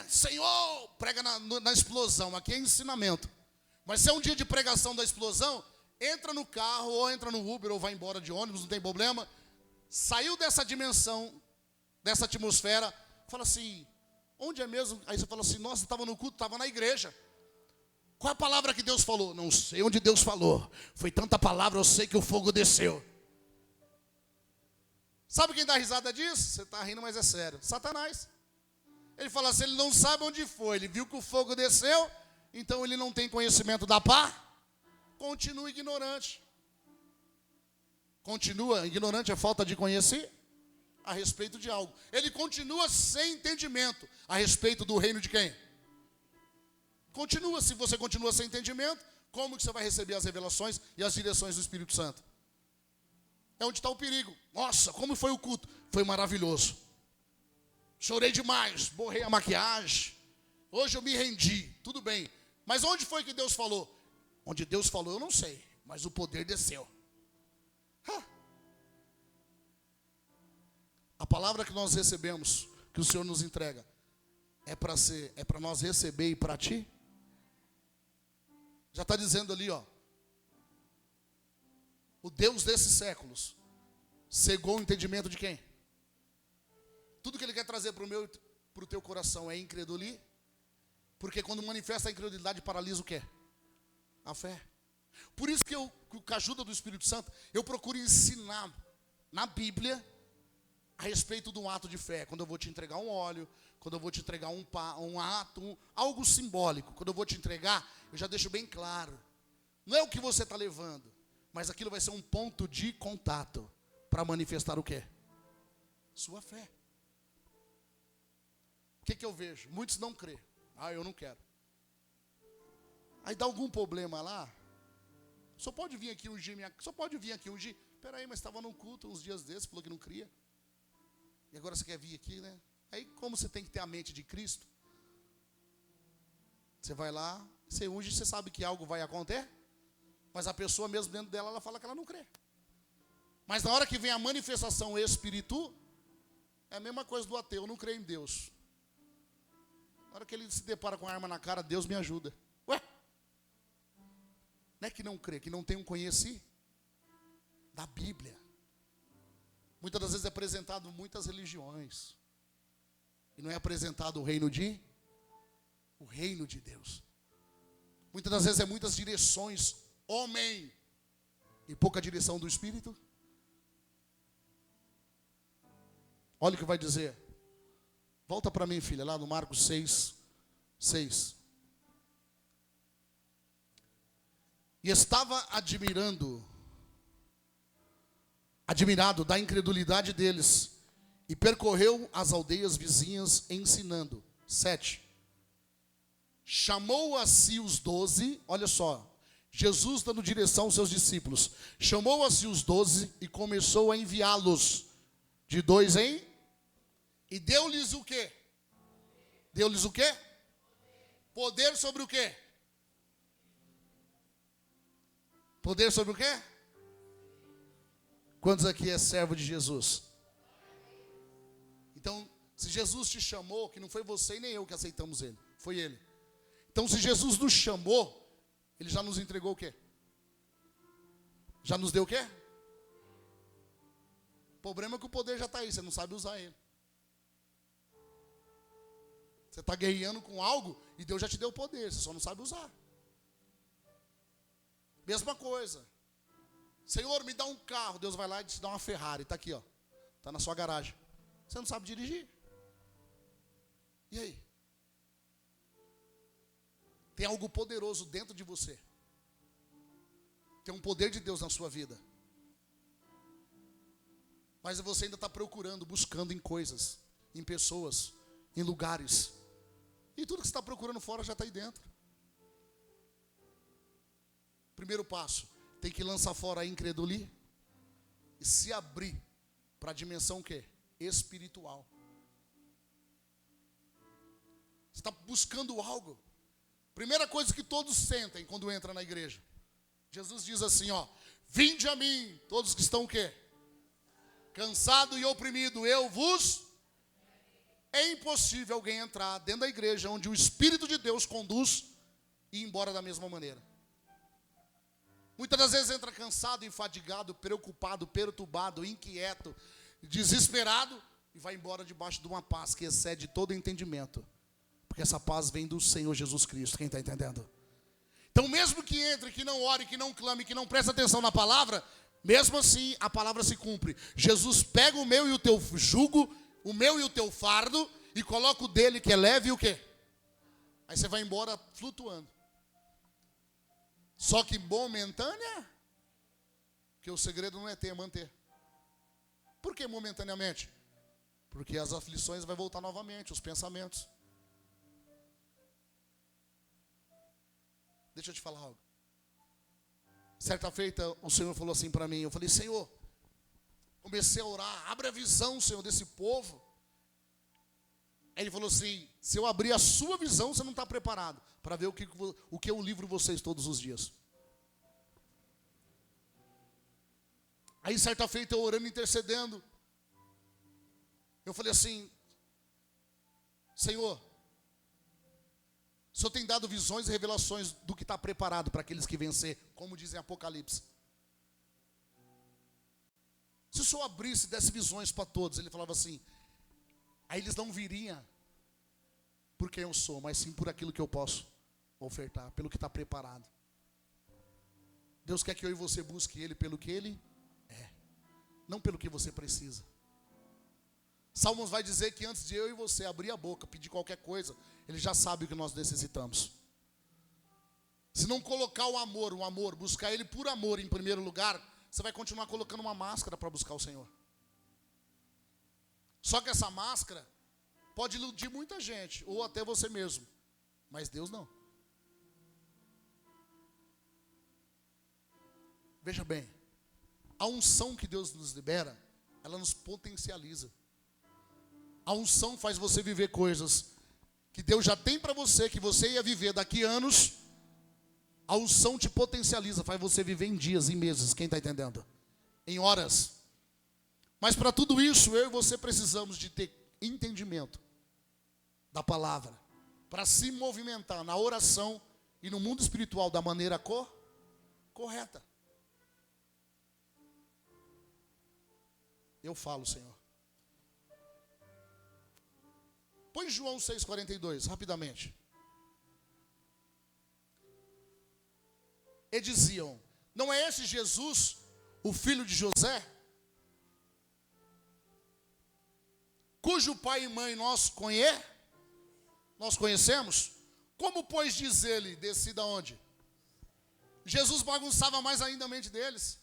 Senhor, prega na explosão, aqui é ensinamento. Mas se é um dia de pregação da explosão, entra no carro, ou entra no Uber, ou vai embora de ônibus, não tem problema. Saiu dessa dimensão, dessa atmosfera, fala assim, onde é mesmo? Aí você fala assim, nossa, estava no culto, estava na igreja. Qual a palavra que Deus falou? Não sei onde Deus falou. Foi tanta palavra, eu sei que o fogo desceu. Sabe quem dá risada disso? Você está rindo, mas é sério. Satanás. Ele fala assim, ele não sabe onde foi. Ele viu que o fogo desceu, então ele não tem conhecimento da pá. Continua ignorante. Continua ignorante, é falta de conhecer a respeito de algo. Ele continua sem entendimento a respeito do reino de quem? Continua, se você continua sem entendimento, como que você vai receber as revelações e as direções do Espírito Santo? É onde está o perigo. Nossa, como foi o culto? Foi maravilhoso. Chorei demais, borrei a maquiagem. Hoje eu me rendi, tudo bem. Mas onde foi que Deus falou? Onde Deus falou eu não sei, mas o poder desceu. A palavra que nós recebemos, que o Senhor nos entrega, é para nós receber e para ti? Já está dizendo ali, ó. O Deus desses séculos cegou o entendimento de quem? Tudo que Ele quer trazer para o teu coração é incredulidade, porque quando manifesta a incredulidade paralisa o quê? A fé. Por isso que com a ajuda do Espírito Santo, eu procuro ensinar na Bíblia a respeito de um ato de fé. Quando eu vou te entregar um óleo, quando eu vou te entregar um ato, algo simbólico. Quando eu vou te entregar, eu já deixo bem claro. Não é o que você está levando, mas aquilo vai ser um ponto de contato para manifestar o quê? Sua fé. O que eu vejo? Muitos não crê. Eu não quero. Aí dá algum problema lá. Só pode vir aqui ungir só pode vir aqui ungir. Peraí, mas estava num culto uns dias desses, falou que não cria. E agora você quer vir aqui, né? Aí como você tem que ter a mente de Cristo, você vai lá, você unge, você sabe que algo vai acontecer, mas a pessoa mesmo dentro dela, ela fala que ela não crê. Mas na hora que vem a manifestação espírito, é a mesma coisa do ateu, eu não creio em Deus. Na hora que ele se depara com a arma na cara, Deus me ajuda. Ué? Não é que não crê, que não tem um conhecimento da Bíblia. Muitas das vezes é apresentado muitas religiões. E não é apresentado o reino de Deus. Muitas das vezes é muitas direções, homem, e pouca direção do Espírito. Olha o que vai dizer. Volta para mim, filha, lá no Marcos 6. E estava admirado da incredulidade deles, e percorreu as aldeias vizinhas ensinando. 7. Chamou a si os 12, olha só, Jesus dando direção aos seus discípulos. Chamou a si os 12 e começou a enviá-los de 2 em... E deu-lhes o quê? Deu-lhes o quê? Poder sobre o quê? Poder sobre o quê? Quantos aqui é servo de Jesus? Então, se Jesus te chamou, que não foi você e nem eu que aceitamos ele, foi ele. Então, se Jesus nos chamou, ele já nos entregou o quê? Já nos deu o quê? O problema é que o poder já está aí, você não sabe usar ele. Você está guerreando com algo e Deus já te deu o poder, você só não sabe usar. Mesma coisa. Senhor, me dá um carro. Deus vai lá e te dá uma Ferrari. Está aqui, ó. Está na sua garagem. Você não sabe dirigir. E aí? Tem algo poderoso dentro de você. Tem um poder de Deus na sua vida. Mas você ainda está procurando, buscando em coisas, em pessoas, em lugares. E tudo que você está procurando fora já está aí dentro. Primeiro passo, tem que lançar fora a incredulidade e se abrir para a dimensão o quê? Espiritual. Você está buscando algo. Primeira coisa que todos sentem quando entram na igreja. Jesus diz assim, ó: vinde a mim, todos que estão o quê? Cansado e oprimido, eu vos... É impossível alguém entrar dentro da igreja onde o Espírito de Deus conduz e ir embora da mesma maneira. Muitas das vezes entra cansado, enfadigado, preocupado, perturbado, inquieto, desesperado e vai embora debaixo de uma paz que excede todo entendimento. Porque essa paz vem do Senhor Jesus Cristo, quem está entendendo? Então mesmo que entre, que não ore, que não clame, que não preste atenção na palavra, mesmo assim a palavra se cumpre. Jesus pega o meu e o teu jugo, o meu e o teu fardo, e coloca o dele que é leve e o quê? Aí você vai embora flutuando. Só que momentânea, porque o segredo não é ter, é manter. Por que momentaneamente? Porque as aflições vão voltar novamente, os pensamentos. Deixa eu te falar algo. Certa feita, o Senhor falou assim para mim, eu falei, Senhor, comecei a orar, abre a visão, Senhor, desse povo. Aí ele falou assim, se eu abrir a sua visão, você não está preparado para ver o que eu livro vocês todos os dias. Aí certa feita eu orando, intercedendo, eu falei assim, Senhor, o Senhor tem dado visões e revelações do que está preparado para aqueles que vencer, como dizem Apocalipse. Se o Senhor abrisse, desse visões para todos, ele falava assim, aí eles não viriam por quem eu sou, mas sim por aquilo que eu posso ofertar, pelo que está preparado. Deus quer que eu e você busque Ele pelo que Ele é, não pelo que você precisa. Salmos vai dizer que antes de eu e você abrir a boca, pedir qualquer coisa, Ele já sabe o que nós necessitamos. Se não colocar o amor, buscar Ele por amor em primeiro lugar, você vai continuar colocando uma máscara para buscar o Senhor. Só que essa máscara pode iludir muita gente, ou até você mesmo, mas Deus não. Veja bem, a unção que Deus nos libera, ela nos potencializa. A unção faz você viver coisas que Deus já tem para você, que você ia viver daqui a anos. A unção te potencializa, faz você viver em dias, em meses, quem está entendendo? Em horas. Mas para tudo isso, eu e você precisamos de ter entendimento da palavra, para se movimentar na oração e no mundo espiritual da maneira correta. Eu falo, Senhor. Põe João 6,42, rapidamente. E diziam, não é esse Jesus, o filho de José? Cujo pai e mãe nós conhecemos? Como, pois, diz ele, desci da onde? Jesus bagunçava mais ainda a mente deles.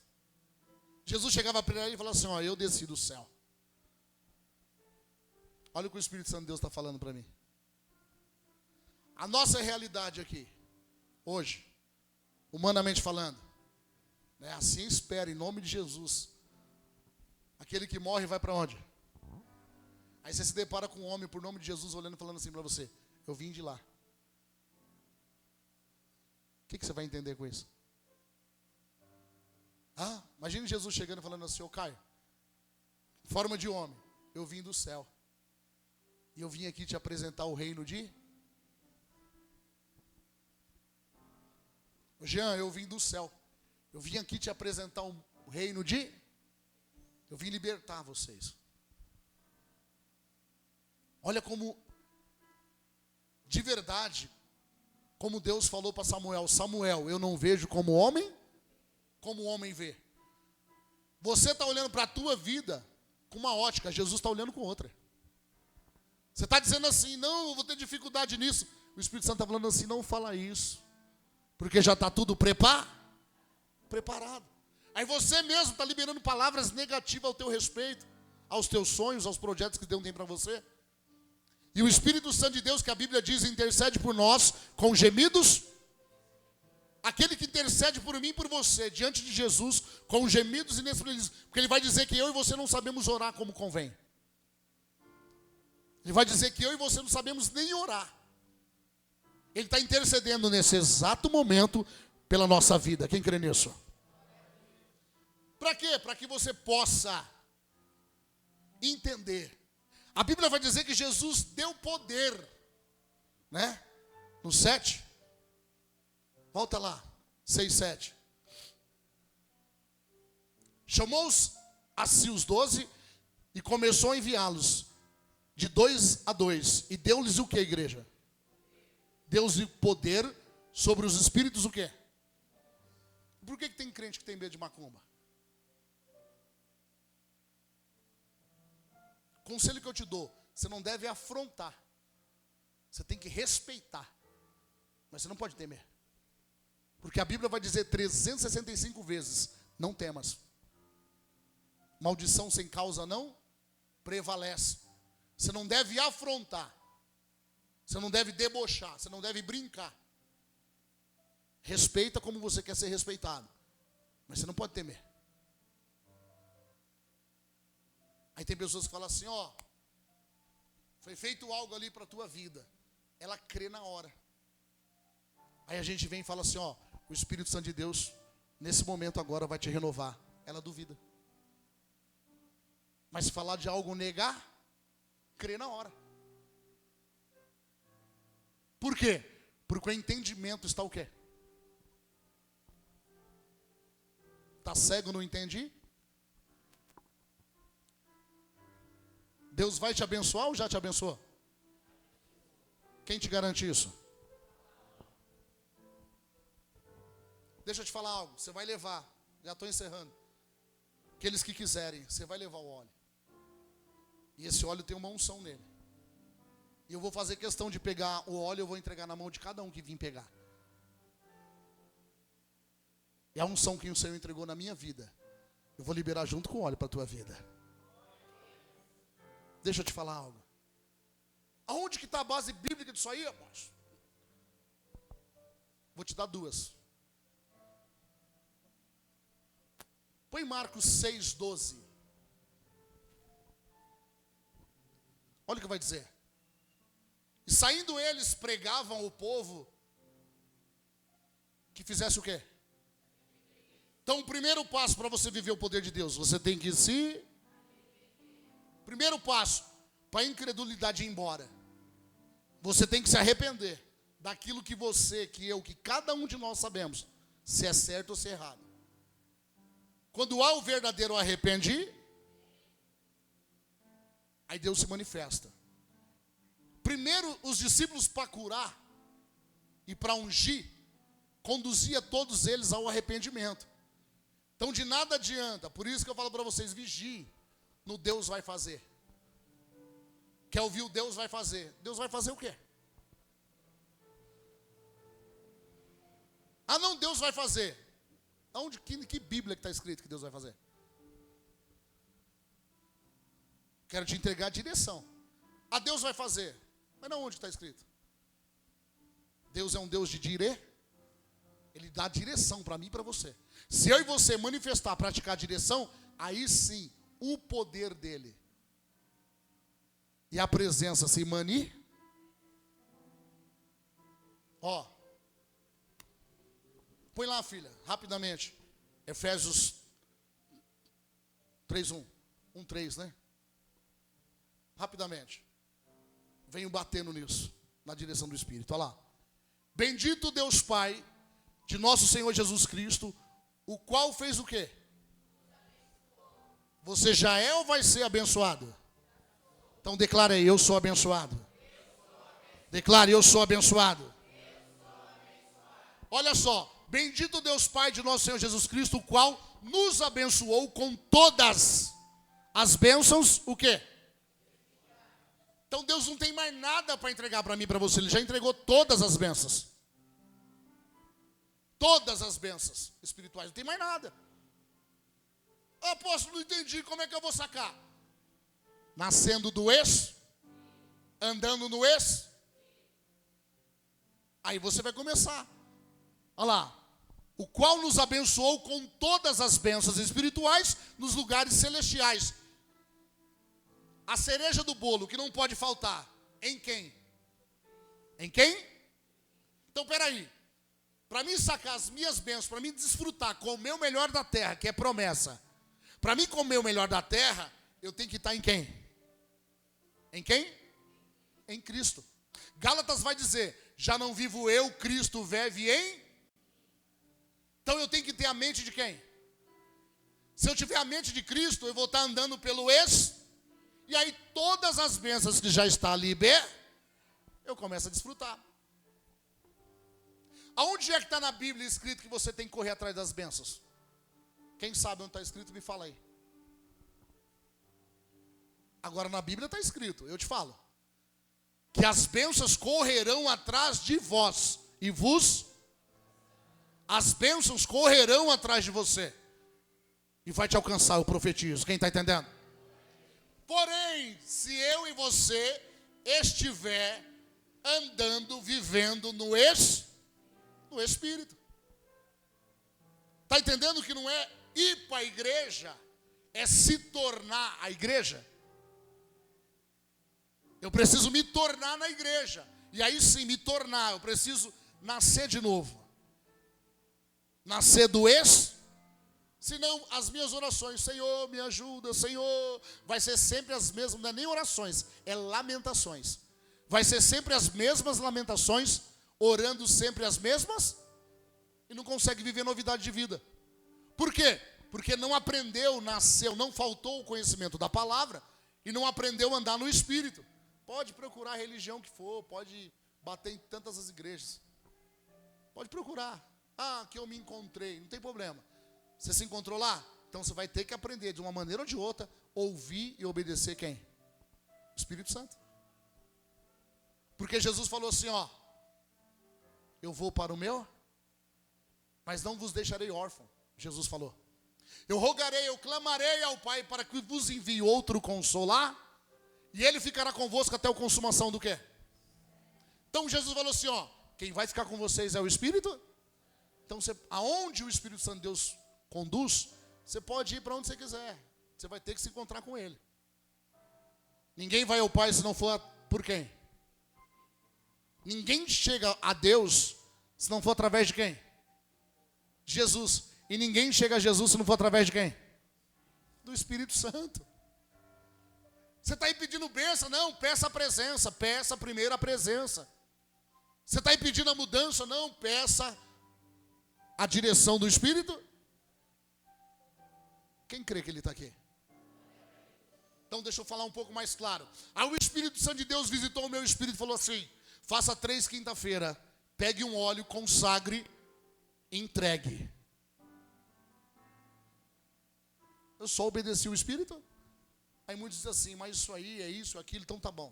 Jesus chegava para ele e falava assim, ó, eu desci do céu. Olha o que o Espírito Santo de Deus está falando para mim. A nossa realidade aqui, hoje, humanamente falando. Assim espera, em nome de Jesus. Aquele que morre vai para onde? Aí você se depara com um homem, por nome de Jesus, olhando e falando assim para você: eu vim de lá. O que você vai entender com isso? Imagine Jesus chegando e falando assim: ô Caio, em forma de homem, eu vim do céu. E eu vim aqui te apresentar o reino de... Jean, eu vim do céu. Eu vim aqui te apresentar o reino de... Eu vim libertar vocês. Olha como, de verdade, como Deus falou para Samuel: Samuel, eu não vejo como o homem vê. Você está olhando para a tua vida com uma ótica, Jesus está olhando com outra. Você está dizendo assim: não, eu vou ter dificuldade nisso. O Espírito Santo está falando assim: não fala isso, porque já está tudo preparado. Aí você mesmo está liberando palavras negativas ao teu respeito, aos teus sonhos, aos projetos que Deus tem para você. E o Espírito Santo de Deus, que a Bíblia diz, intercede por nós com gemidos. Aquele que intercede por mim e por você, diante de Jesus, com gemidos inexprimíveis. Porque ele vai dizer que eu e você não sabemos orar como convém. Ele vai dizer que eu e você não sabemos nem orar. Ele está intercedendo nesse exato momento pela nossa vida. Quem crê nisso? Para quê? Para que você possa entender. A Bíblia vai dizer que Jesus deu poder, né? No 7. Volta lá, 6, 7. Chamou-os a si os 12 e começou a enviá-los de 2 a 2. E deu-lhes o que, igreja? Deu-lhes poder sobre os espíritos o quê? Por que tem crente que tem medo de macumba? Conselho que eu te dou: você não deve afrontar. Você tem que respeitar. Mas você não pode temer. Porque a Bíblia vai dizer 365 vezes: não temas. Maldição sem causa não prevalece. Você não deve afrontar. Você não deve debochar. Você não deve brincar. Respeita como você quer ser respeitado. Mas você não pode temer. Aí tem pessoas que falam assim: foi feito algo ali para a tua vida. Ela crê na hora. Aí a gente vem e fala assim: o Espírito Santo de Deus, nesse momento agora, vai te renovar. Ela duvida. Mas se falar de algo negar, crê na hora. Por quê? Porque o entendimento está o quê? Está cego, não entendi? Deus vai te abençoar ou já te abençoou? Quem te garante isso? Deixa eu te falar algo. Você vai levar, já estou encerrando. Aqueles que quiserem, você vai levar o óleo. E esse óleo tem uma unção nele. E eu vou fazer questão de pegar o óleo, eu vou entregar na mão de cada um que vir pegar. E a unção que o Senhor entregou na minha vida, eu vou liberar junto com o óleo para a tua vida. Deixa eu te falar algo. Aonde que está a base bíblica disso aí, rapaz? Vou te dar duas. Põe Marcos 6:12. Olha o que vai dizer. E saindo eles, pregavam ao povo que fizesse o quê? Então, o primeiro passo para você viver o poder de Deus, você tem que se... Primeiro passo, para a incredulidade ir embora. Você tem que se arrepender daquilo que você, que eu, que cada um de nós sabemos, se é certo ou se é errado. Quando há o verdadeiro arrependimento, aí Deus se manifesta. Primeiro, os discípulos, para curar e para ungir, conduzia todos eles ao arrependimento. Então de nada adianta, por isso que eu falo para vocês, vigiem no Deus vai fazer. Quer ouvir o Deus vai fazer? Deus vai fazer o quê? Não, Deus vai fazer. Aonde, que Bíblia que está escrito que Deus vai fazer? Quero te entregar a direção. Deus vai fazer. Mas não, onde está escrito? Deus é um Deus de Ele dá direção para mim e para você. Se eu e você manifestar, praticar a direção, aí sim, o poder dele e a presença se Ó, põe lá, filha, rapidamente. Efésios 3:1. 1:3, né? Rapidamente. Venho batendo nisso, na direção do Espírito. Olha lá. Bendito Deus Pai de nosso Senhor Jesus Cristo, o qual fez o quê? Você já é ou vai ser abençoado? Então declare aí, eu sou abençoado. Declare, eu sou abençoado. Olha só, bendito Deus Pai de nosso Senhor Jesus Cristo, o qual nos abençoou com todas as bênçãos, o quê? Então Deus não tem mais nada para entregar para mim e para você, Ele já entregou todas as bênçãos. Todas as bênçãos espirituais, não tem mais nada. Apóstolo, não entendi, como é que eu vou sacar? Nascendo do eixo, andando no eixo, aí você vai começar. Olha lá. O qual nos abençoou com todas as bênçãos espirituais nos lugares celestiais. A cereja do bolo que não pode faltar. Em quem? Em quem? Então, peraí. Para mim sacar as minhas bênçãos, para mim desfrutar, comer o melhor da terra, que é promessa. Para mim comer o melhor da terra, eu tenho que estar em quem? Em quem? Em Cristo. Gálatas vai dizer, já não vivo eu, Cristo vive em... Então eu tenho que ter a mente de quem? Se eu tiver a mente de Cristo, eu vou estar andando pelo e aí todas as bênçãos que já está ali, eu começo a desfrutar. Aonde é que está na Bíblia escrito que você tem que correr atrás das bênçãos? Quem sabe onde está escrito, me fala aí. Agora na Bíblia está escrito, eu te falo. Que as bênçãos correrão atrás de vós e vos... As bênçãos correrão atrás de você. E vai te alcançar, eu profetizo. Quem está entendendo? Porém, se eu e você estiver andando, vivendo no Espírito. Está entendendo que não é ir para a igreja, é se tornar a igreja? Eu preciso me tornar na igreja. E aí sim, me tornar, eu preciso nascer de novo. Nascer do senão as minhas orações, Senhor, me ajuda, Senhor, vai ser sempre as mesmas, não é nem orações, é lamentações. Vai ser sempre as mesmas lamentações, orando sempre as mesmas, e não consegue viver novidade de vida. Por quê? Porque não aprendeu, nasceu, não faltou o conhecimento da palavra, e não aprendeu a andar no Espírito. Pode procurar a religião que for, pode bater em tantas as igrejas. Pode procurar. Ah, que eu me encontrei, não tem problema. Você se encontrou lá? Então você vai ter que aprender de uma maneira ou de outra, ouvir e obedecer quem? O Espírito Santo. Porque Jesus falou assim, ó, eu vou para o meu, mas não vos deixarei órfão. Jesus falou. Eu rogarei, eu clamarei ao Pai para que vos envie outro consolar, e ele ficará convosco até a consumação do quê? Então Jesus falou assim, ó, quem vai ficar com vocês é o Espírito. Então, aonde o Espírito Santo de Deus conduz, você pode ir para onde você quiser. Você vai ter que se encontrar com Ele. Ninguém vai ao Pai se não for por quem? Ninguém chega a Deus se não for através de quem? Jesus. E ninguém chega a Jesus se não for através de quem? Do Espírito Santo. Você está aí pedindo bênção? Não, peça a presença. Peça primeiro a presença. Você está aí pedindo a mudança? Não, peça a direção do Espírito. Quem crê que Ele está aqui? Então deixa eu falar um pouco mais claro. Aí o Espírito Santo de Deus visitou o meu espírito e falou assim, faça 3 quinta-feira, pegue um óleo, consagre, entregue. Eu só obedeci o Espírito. Aí muitos dizem assim, mas isso aí é isso, aquilo, então tá bom.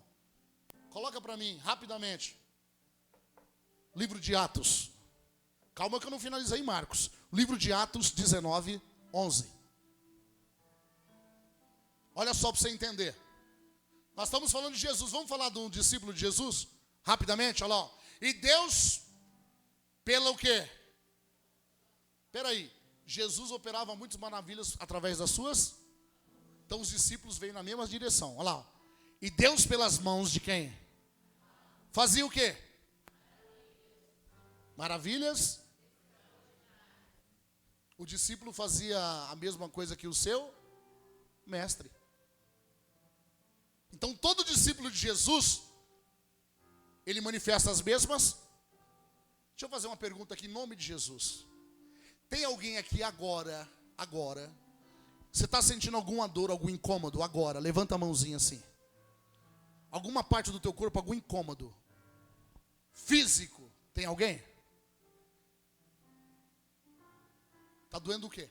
Coloca para mim, rapidamente. Livro de Atos. Calma que eu não finalizei Marcos. Livro de Atos 19, 11. Olha só para você entender. Nós estamos falando de Jesus. Vamos falar de um discípulo de Jesus? Rapidamente, olha lá. E Deus, pelo quê? Peraí, Jesus operava muitas maravilhas através das suas. Então os discípulos veio na mesma direção. Olha lá. Ó. E Deus pelas mãos de quem? Fazia o quê? Maravilhas. O discípulo fazia a mesma coisa que o seu mestre. Então todo discípulo de Jesus, ele manifesta as mesmas. Deixa eu fazer uma pergunta aqui em nome de Jesus. Tem alguém aqui agora, você está sentindo alguma dor, algum incômodo agora? Levanta a mãozinha assim. Alguma parte do teu corpo, algum incômodo físico, tem alguém? Está doendo o quê?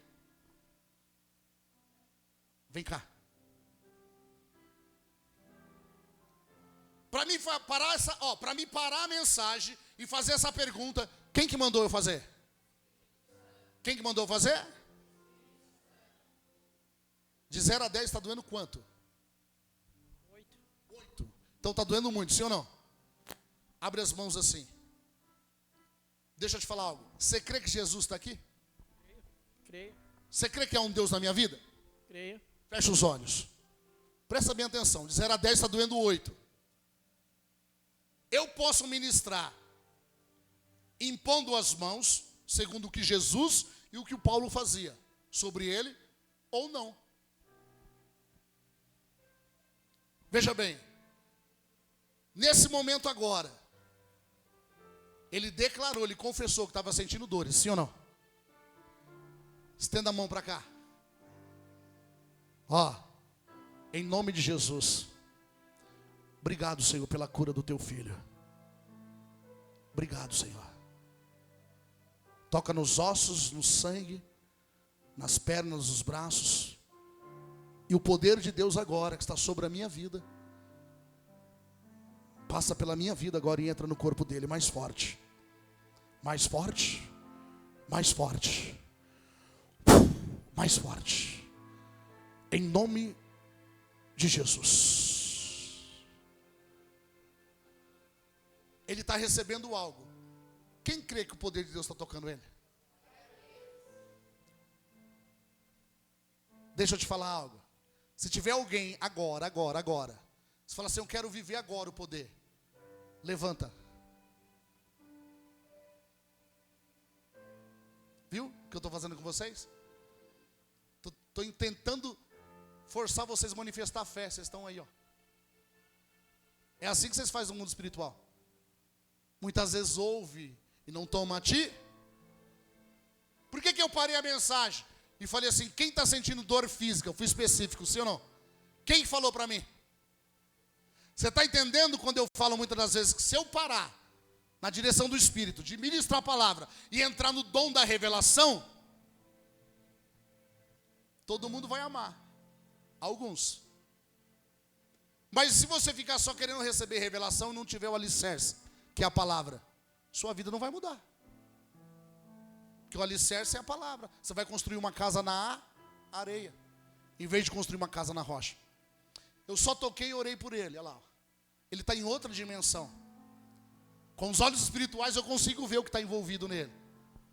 Vem cá. Para mim parar a mensagem e fazer essa pergunta, quem que mandou eu fazer? Quem que mandou eu fazer? De 0 a 10 está doendo quanto? 8. Então está doendo muito, sim ou não? Abre as mãos assim. Deixa eu te falar algo. Você crê que Jesus está aqui? Creio. Você crê que é um Deus na minha vida? Creio. Fecha os olhos. Presta bem atenção. De 0 a 10 está doendo 8. Eu posso ministrar impondo as mãos, segundo o que Jesus e o que o Paulo fazia, sobre ele ou não. Veja bem, nesse momento agora, ele declarou, ele confessou que estava sentindo dores, sim ou não? Estenda a mão para cá. Ó, em nome de Jesus. Obrigado, Senhor, pela cura do teu filho. Obrigado, Senhor. Toca nos ossos, no sangue, nas pernas, nos braços. E o poder de Deus agora, que está sobre a minha vida, passa pela minha vida agora e entra no corpo dele mais forte. Mais forte. Mais forte. Mais forte. Em nome de Jesus. Ele está recebendo algo. Quem crê que o poder de Deus está tocando ele? Deixa eu te falar algo. Se tiver alguém agora. Você fala assim, eu quero viver agora o poder. Levanta. Viu o que eu estou fazendo com vocês? Estou tentando forçar vocês a manifestar a fé. Vocês estão aí, ó. É assim que vocês fazem no mundo espiritual. Muitas vezes ouve e não toma a ti. Por que eu parei a mensagem e falei assim, quem está sentindo dor física? Eu fui específico, sim ou não? Quem falou para mim? Você está entendendo quando eu falo muitas das vezes que se eu parar na direção do Espírito, de ministrar a palavra e entrar no dom da revelação, todo mundo vai amar. Alguns. Mas se você ficar só querendo receber revelação e não tiver o alicerce, que é a palavra, sua vida não vai mudar. Porque o alicerce é a palavra. Você vai construir uma casa na areia, em vez de construir uma casa na rocha. Eu só toquei e orei por ele, olha lá. Ele está em outra dimensão. Com os olhos espirituais eu consigo ver o que está envolvido nele.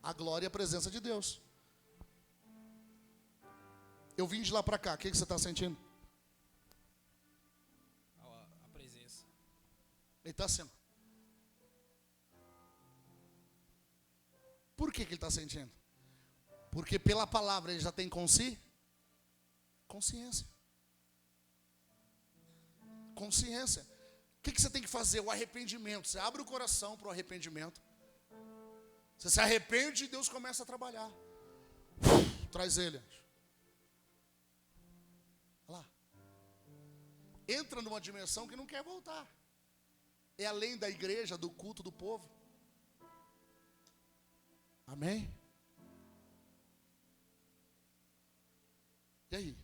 A glória e a presença de Deus. Eu vim de lá para cá, o que você está sentindo? A presença. Ele está sendo. Por que ele está sentindo? Porque pela palavra ele já tem consciência. Consciência. O que você tem que fazer? O arrependimento. Você abre o coração para o arrependimento. Você se arrepende e Deus começa a trabalhar. Traz ele. Olha lá. Entra numa dimensão que não quer voltar. É além da igreja, do culto do povo. Amém? E aí?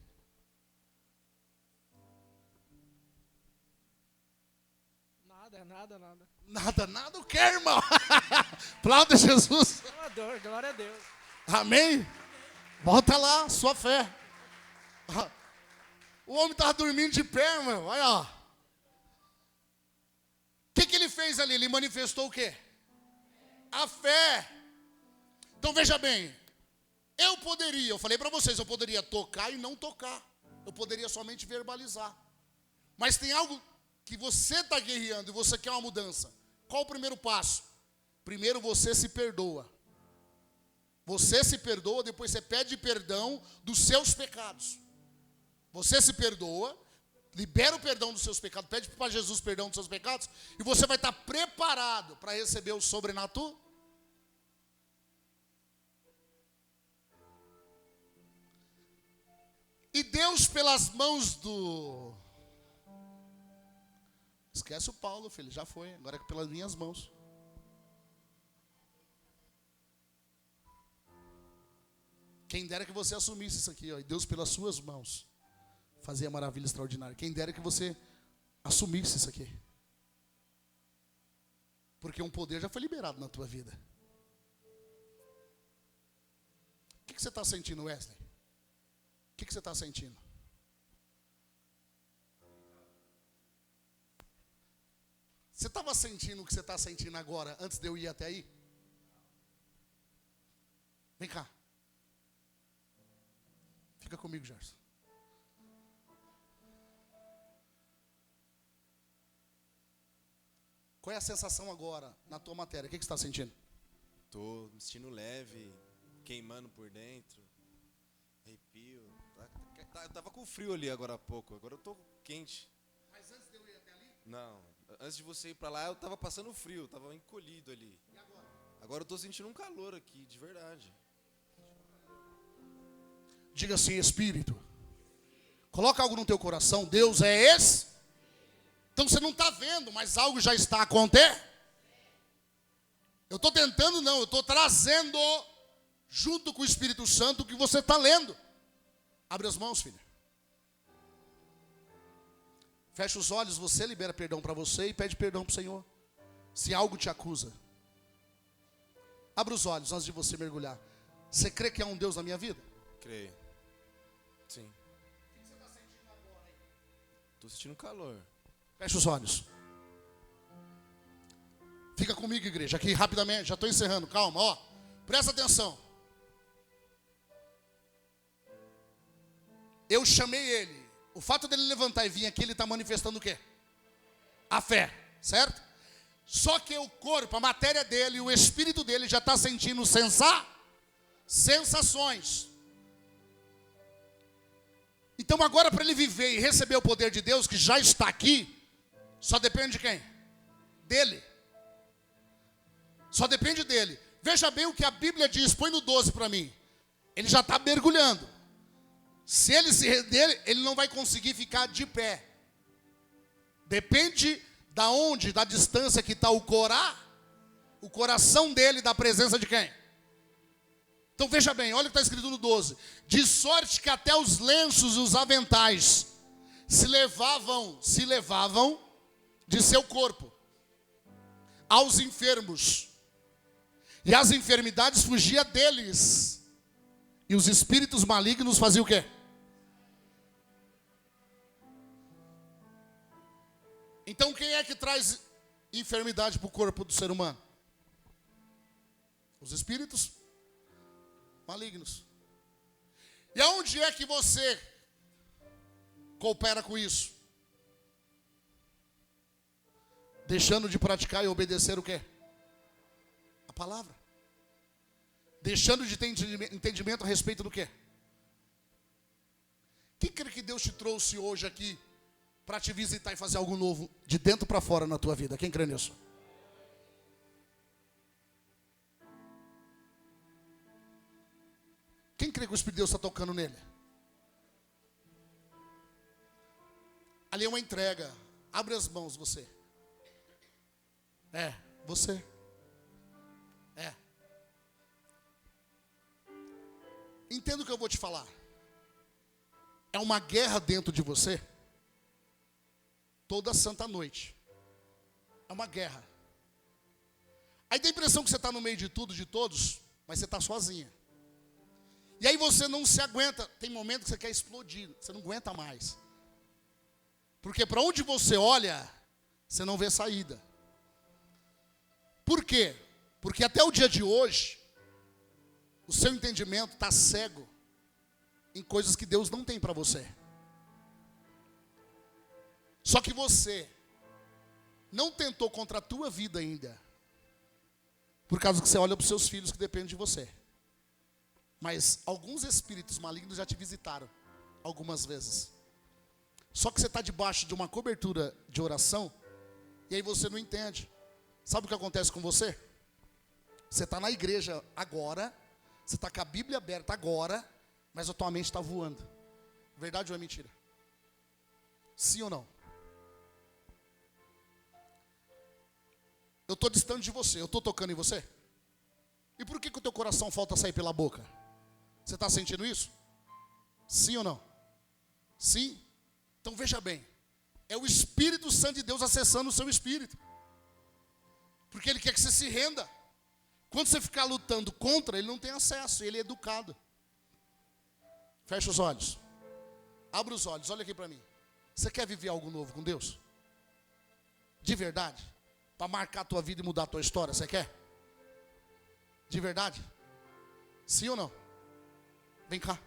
Nada o que, irmão? Aplauda Jesus. Glória a Deus. Amém? Volta lá, sua fé. O homem estava dormindo de pé, irmão. Olha, ó. O que ele fez ali? Ele manifestou o quê? A fé. Então veja bem, Eu falei para vocês, eu poderia tocar e não tocar. Eu poderia somente verbalizar. Mas tem algo que você está guerreando e você quer uma mudança. Qual o primeiro passo? Primeiro você se perdoa. Você se perdoa, depois você pede perdão dos seus pecados. Você se perdoa, libera o perdão dos seus pecados, pede para Jesus perdão dos seus pecados, e você vai estar preparado para receber o sobrenatural. E Deus, pelas mãos do... Esquece o Paulo, filho, já foi, agora é pelas minhas mãos. Quem dera que você assumisse isso aqui, ó, e Deus pelas suas mãos fazia maravilha extraordinária. Quem dera que você assumisse isso aqui. Porque um poder já foi liberado na tua vida. O que você está sentindo, Wesley? O que você está sentindo? Você estava sentindo o que você está sentindo agora, antes de eu ir até aí? Vem cá. Fica comigo, Gerson. Qual é a sensação agora na tua matéria? O que você está sentindo? Tô me sentindo leve, queimando por dentro, arrepio. Eu tava com frio ali agora há pouco, agora eu tô quente. Mas antes de eu ir até ali? Não, antes de você ir pra lá eu tava passando frio, tava encolhido ali. E agora? Agora eu tô sentindo um calor aqui, de verdade. Diga assim, Espírito. Coloca algo no teu coração. Deus é esse. Então você não está vendo, mas algo já está acontecendo. Eu estou tentando, não. Eu estou trazendo, junto com o Espírito Santo, o que você está lendo. Abre as mãos, filha. Fecha os olhos, você libera perdão para você e pede perdão para o Senhor. Se algo te acusa. Abra os olhos antes de você mergulhar. Você crê que há um Deus na minha vida? Creio. Sim. O que você está sentindo agora aí? Tô sentindo calor. Fecha os olhos. Fica comigo, igreja, aqui rapidamente, já estou encerrando, calma, ó. Presta atenção. Eu chamei ele. O fato dele levantar e vir aqui, ele está manifestando o quê? A fé, certo? Só que o corpo, a matéria dele, o espírito dele já está sentindo sensações. Então agora para ele viver e receber o poder de Deus, que já está aqui, só depende de quem? Dele. Só depende dele. Veja bem o que a Bíblia diz, põe no 12 para mim. Ele já está mergulhando. Se ele se render, ele não vai conseguir ficar de pé. Depende da onde, da distância que está o coração dele, da presença de quem? Então veja bem, olha o que está escrito no 12. De sorte que até os lenços e os aventais se levavam de seu corpo aos enfermos. E as enfermidades fugiam deles. E os espíritos malignos faziam o quê? Então quem é que traz enfermidade para o corpo do ser humano? Os espíritos malignos. E aonde é que você coopera com isso? Deixando de praticar e obedecer o quê? A palavra. Deixando de ter entendimento a respeito do quê? Quem crê que Deus te trouxe hoje aqui para te visitar e fazer algo novo de dentro para fora na tua vida? Quem crê nisso? Quem crê que o Espírito de Deus está tocando nele? Ali é uma entrega. Abre as mãos, você. Você. Entenda o que eu vou te falar. É uma guerra dentro de você. Toda santa noite. É uma guerra. Aí dá a impressão que você está no meio de tudo, de todos, mas você está sozinha. E aí você não se aguenta. Tem momentos que você quer explodir. Você não aguenta mais. Porque para onde você olha, você não vê saída. Por quê? Porque até o dia de hoje, O seu entendimento está cego em coisas que Deus não tem para você. Só que você não tentou contra a tua vida ainda, por causa que você olha para os seus filhos que dependem de você. Mas alguns espíritos malignos já te visitaram algumas vezes. Só que você está debaixo de uma cobertura de oração e aí você não entende. Sabe o que acontece com você? Você está na igreja agora, você está com a Bíblia aberta agora, mas a tua mente está voando. Verdade ou é mentira? Sim ou não? Eu estou distante de você, eu estou tocando em você? E por que o teu coração falta sair pela boca? Você está sentindo isso? Sim ou não? Sim? Então veja bem, é o Espírito Santo de Deus acessando o seu espírito. Porque Ele quer que você se renda. Quando você ficar lutando contra, Ele não tem acesso, Ele é educado. Fecha os olhos. Abra os olhos, olha aqui para mim. Você quer viver algo novo com Deus? De verdade? Para marcar a tua vida e mudar a tua história, você quer? De verdade? Sim ou não? Vem cá.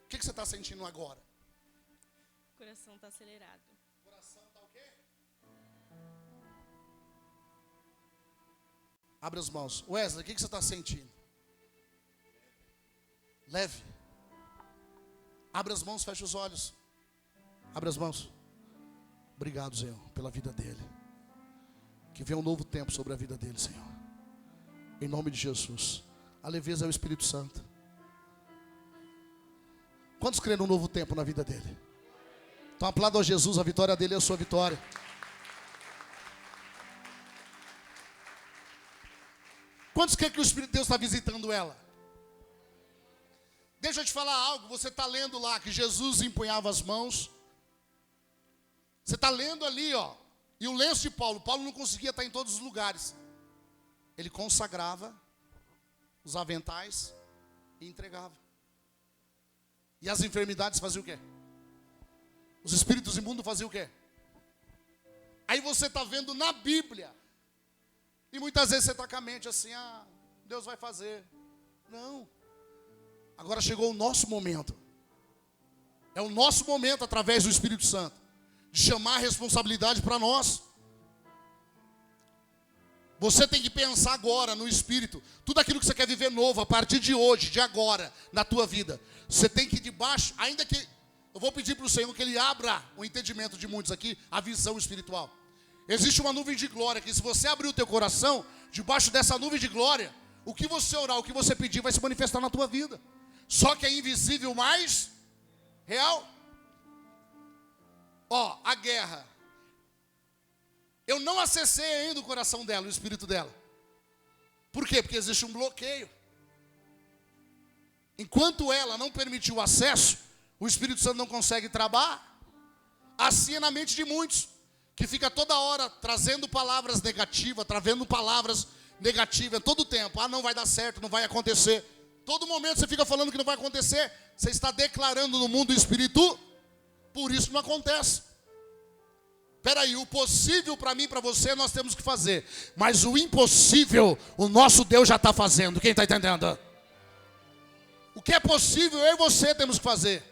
O que você está sentindo agora? O coração está acelerado. O coração está o quê? Abre as mãos. Wesley, o que você está sentindo? Leve. Abre as mãos, fecha os olhos. Abre as mãos. Obrigado, Senhor, pela vida dele. Que venha um novo tempo sobre a vida dele, Senhor. Em nome de Jesus. A leveza é o Espírito Santo. Quantos creem num novo tempo na vida dele? Então aplauda a Jesus, a vitória dele é a sua vitória. Quantos creem que o Espírito de Deus está visitando ela? Deixa eu te falar algo, você está lendo lá que Jesus empunhava as mãos. Você está lendo ali, ó. E o lenço de Paulo não conseguia estar em todos os lugares. Ele consagrava os aventais e entregava. E as enfermidades faziam o quê? Os espíritos imundos faziam o quê? Aí você está vendo na Bíblia. E muitas vezes você está com a mente assim, Deus vai fazer. Não. Agora chegou o nosso momento. É o nosso momento, através do Espírito Santo, de chamar a responsabilidade para nós. Você tem que pensar agora no Espírito. Tudo aquilo que você quer viver novo, a partir de hoje, de agora, na tua vida. Você tem que ir debaixo, ainda que... Eu vou pedir para o Senhor que Ele abra o entendimento de muitos aqui, a visão espiritual. Existe uma nuvem de glória, que se você abrir o teu coração, debaixo dessa nuvem de glória, o que você orar, o que você pedir, vai se manifestar na tua vida. Só que é invisível, mas real. Ó, a guerra. Eu não acessei ainda o coração dela, o espírito dela. Por quê? Porque existe um bloqueio. Enquanto ela não permitiu o acesso, o Espírito Santo não consegue trabalhar. Assim é na mente de muitos, que fica toda hora trazendo palavras negativas, todo o tempo. Não vai dar certo, não vai acontecer. Todo momento você fica falando que não vai acontecer, você está declarando no mundo espírito, por isso não acontece. Peraí, o possível para mim e para você nós temos que fazer, mas o impossível, o nosso Deus já está fazendo. Quem está entendendo? O que é possível, eu e você temos que fazer.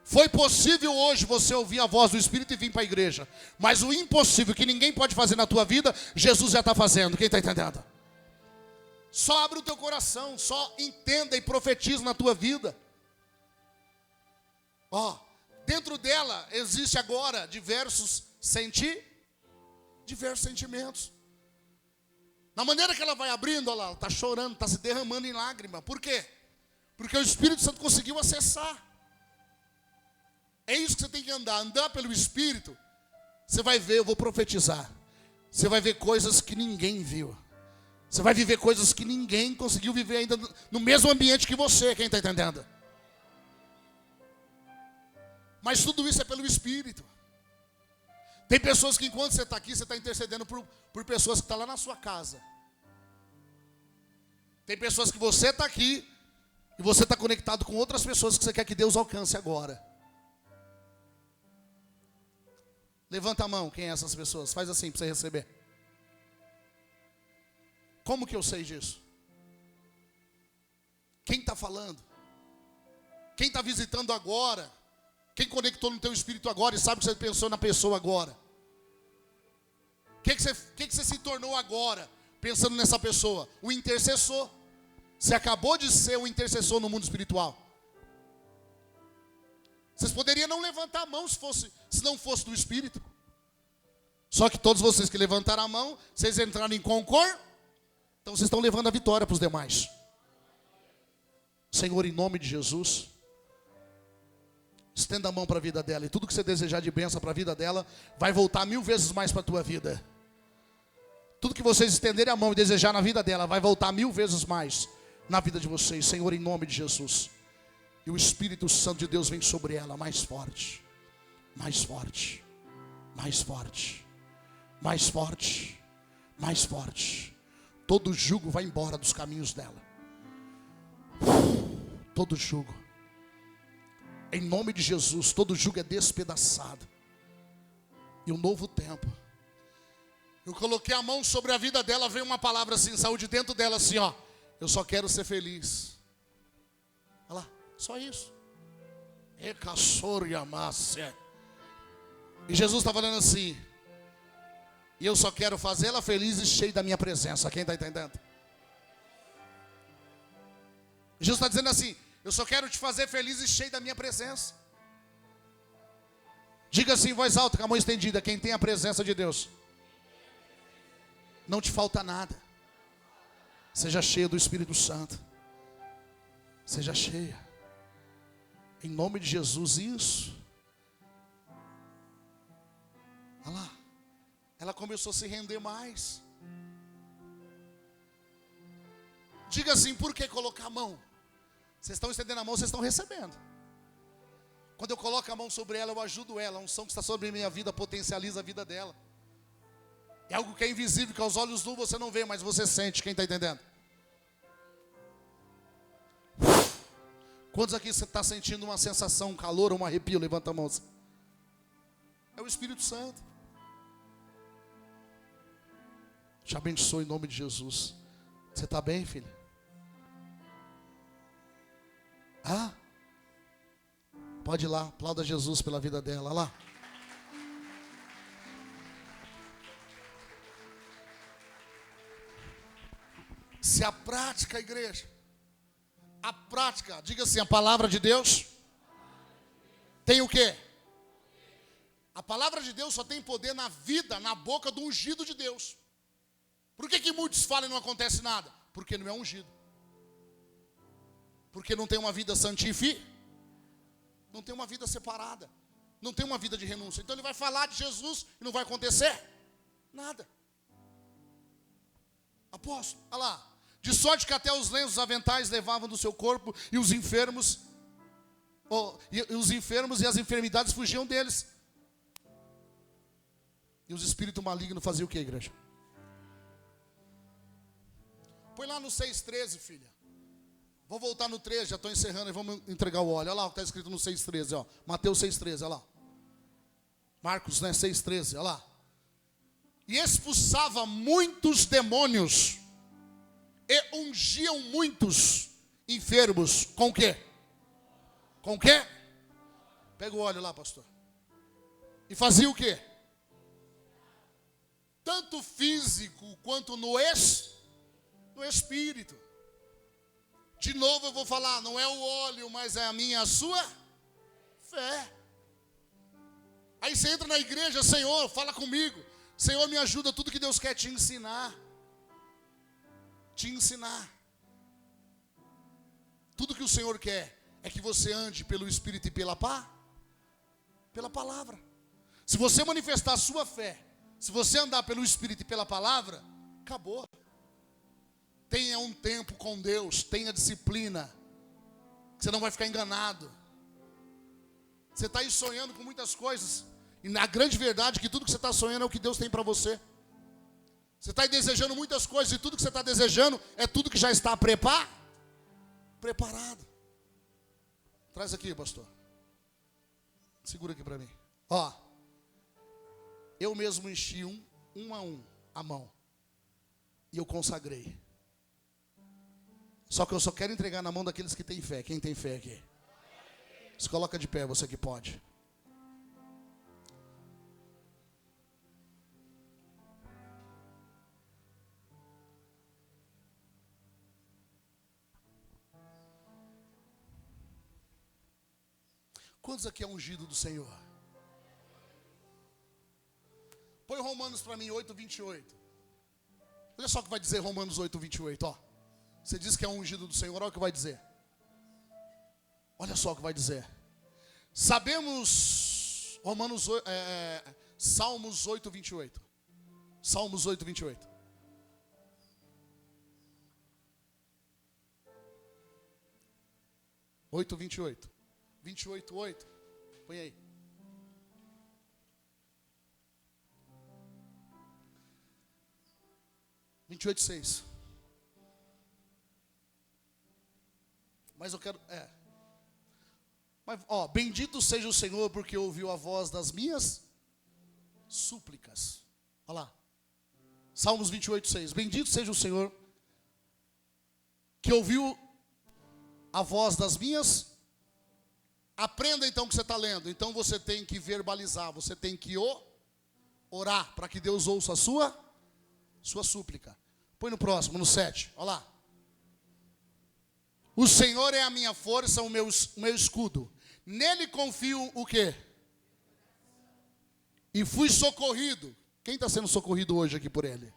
Foi possível hoje você ouvir a voz do Espírito e vir para a igreja, mas o impossível que ninguém pode fazer na tua vida, Jesus já está fazendo. Quem está entendendo? Só abre o teu coração, só entenda e profetiza na tua vida. Ó, dentro dela existe agora diversos sentimentos. Na maneira que ela vai abrindo, olha lá, ela está chorando, está se derramando em lágrima. Por quê? Porque o Espírito Santo conseguiu acessar. É isso que você tem que andar pelo Espírito. Você vai ver, eu vou profetizar. Você vai ver coisas que ninguém viu. Você vai viver coisas que ninguém conseguiu viver ainda no mesmo ambiente que você. Quem está entendendo? Mas tudo isso é pelo Espírito. Tem pessoas que enquanto você está aqui, você está intercedendo por pessoas que estão lá na sua casa. Tem pessoas que você está aqui E você está conectado com outras pessoas que você quer que Deus alcance agora. Levanta a mão, quem é essas pessoas? Faz assim para você receber. Como que eu sei disso? Quem está falando? Quem está visitando agora? Quem conectou no teu espírito agora e sabe que você pensou na pessoa agora? O que você se tornou agora, pensando nessa pessoa? O intercessor. Você acabou de ser um intercessor no mundo espiritual. Vocês poderiam não levantar a mão se não fosse do Espírito. Só que todos vocês que levantaram a mão, vocês entraram em concor, então vocês estão levando a vitória para os demais. Senhor, em nome de Jesus, estenda a mão para a vida dela. E tudo que você desejar de bênção para a vida dela, vai voltar 1000 vezes mais para a tua vida. Tudo que vocês estenderem a mão e desejar na vida dela, vai voltar 1000 vezes mais na vida de vocês. Senhor, em nome de Jesus. E o Espírito Santo de Deus vem sobre ela mais forte, mais forte, mais forte, mais forte, mais forte. Todo jugo vai embora dos caminhos dela. Todo jugo. Em nome de Jesus, todo jugo é despedaçado. E um novo tempo. Eu coloquei a mão sobre a vida dela, veio uma palavra assim, saúde dentro dela assim, ó. Eu só quero ser feliz. Olha lá, só isso. E Jesus está falando assim. E eu só quero fazê-la feliz e cheio da minha presença. Quem está entendendo? Jesus está dizendo assim: eu só quero te fazer feliz e cheio da minha presença. Diga assim em voz alta, com a mão estendida: quem tem a presença de Deus, não te falta nada. Seja cheia do Espírito Santo. Seja cheia. Em nome de Jesus, isso. Olha lá. Ela começou a se render mais. Diga assim: por que colocar a mão? Vocês estão estendendo a mão, vocês estão recebendo. Quando eu coloco a mão sobre ela, eu ajudo ela. A unção que está sobre a minha vida potencializa a vida dela. É algo que é invisível, que aos olhos nu você não vê, mas você sente. Quem está entendendo? Quantos aqui você está sentindo uma sensação, um calor, um arrepio? Levanta a mão. É o Espírito Santo. Te abençoe em nome de Jesus. Você está bem, filha? Ah? Pode ir lá, aplauda Jesus pela vida dela. Olha lá. Se a prática, igreja, a prática, diga assim, a palavra de Deus tem o quê? A palavra de Deus só tem poder na vida, na boca do ungido de Deus. Por que muitos falam e não acontece nada? Porque não é ungido. Porque não tem uma vida santificada, não tem uma vida separada, não tem uma vida de renúncia. Então ele vai falar de Jesus e não vai acontecer nada. Apóstolo, olha lá. De sorte que até os lenços, os aventais levavam do seu corpo, e os enfermos, e as enfermidades fugiam deles. E os espíritos malignos faziam o que, igreja? Põe lá no 6,13, filha. Vou voltar no 13, já estou encerrando e vamos entregar o óleo. Olha lá o que está escrito no 6,13, ó. Mateus 6,13, olha lá. Marcos, né, 6,13, olha lá. E expulsava muitos demônios e ungiam muitos enfermos. Com o quê? Com o quê? Pega o óleo lá, pastor. E fazia o quê? Tanto físico quanto no espírito. De novo eu vou falar, não é o óleo, mas é a sua fé. Aí você entra na igreja: Senhor, fala comigo. Senhor, me ajuda, tudo que Deus quer te ensinar. Te ensinar. Tudo que o Senhor quer é que você ande pelo Espírito e pela palavra. Se você manifestar a sua fé, se você andar pelo Espírito e pela palavra, acabou. Tenha um tempo com Deus, tenha disciplina, que você não vai ficar enganado. Você está aí sonhando com muitas coisas, e na grande verdade que tudo que você está sonhando é o que Deus tem para você. Você está aí desejando muitas coisas, e tudo que você está desejando é tudo que já está preparado. Traz aqui, pastor. Segura aqui para mim. Ó, eu mesmo enchi um a mão. E eu consagrei. Só que eu só quero entregar na mão daqueles que têm fé. Quem tem fé aqui? Se coloca de pé, você que pode. Quantos aqui é ungido do Senhor? Põe Romanos para mim, 8:28. Olha só o que vai dizer Romanos 8:28, ó. Você diz que é ungido do Senhor, olha o que vai dizer. Olha só o que vai dizer. Sabemos, Salmos 8:28. Salmos 8:28. Oito, 28. 28:8. Põe aí. Vinte e 28:6. Mas eu quero. Mas, ó, bendito seja o Senhor, porque ouviu a voz das minhas súplicas. Olha lá. Salmos 28:6. Bendito seja o Senhor, que ouviu a voz das minhas. Aprenda então o que você está lendo. Então você tem que verbalizar, você tem que orar para que Deus ouça a sua súplica. Põe no próximo, no 7. Olha lá. O Senhor é a minha força, o meu escudo. Nele confio o quê? E fui socorrido. Quem está sendo socorrido hoje aqui por Ele?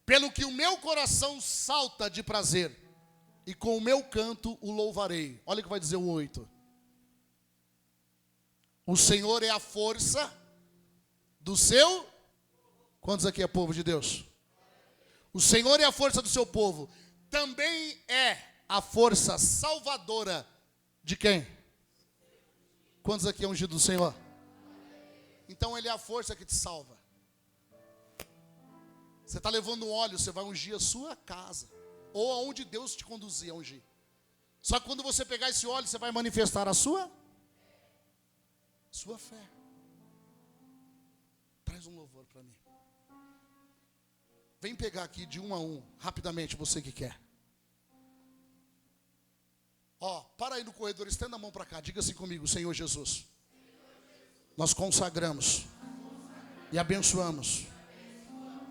Pelo que o meu coração salta de prazer, e com o meu canto o louvarei. Olha o que vai dizer o 8. O Senhor é a força do seu... Quantos aqui é povo de Deus? O Senhor é a força do seu povo. Também é a força salvadora de quem? Quantos aqui é ungido do Senhor? Então Ele é a força que te salva. Você está levando óleo, você vai ungir a sua casa. Ou aonde Deus te conduzir a ungir. Só que quando você pegar esse óleo, você vai manifestar a sua fé. Traz um louvor para mim. Vem pegar aqui de um a um, rapidamente, você que quer. Ó, para aí no corredor, estenda a mão para cá, diga assim comigo: Senhor Jesus, nós consagramos e abençoamos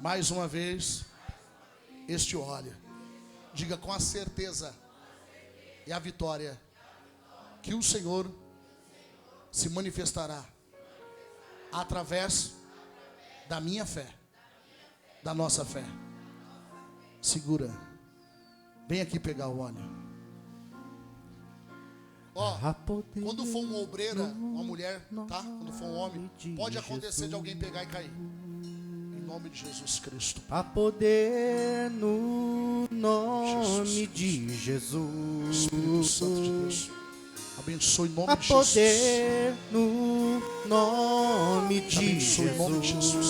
mais uma vez este óleo. Diga com a certeza e a vitória que o Senhor se manifestará através da minha fé, da nossa fé. Segura. Vem aqui pegar o óleo. Ó, quando for uma obreira, uma mulher, tá? Quando for um homem, pode acontecer de alguém pegar e cair. Em nome de Jesus Cristo. Há poder no nome de Jesus. Espírito Santo de Deus, abençoe em nome Há de Jesus. poder no nome de Abençoe em nome de Jesus.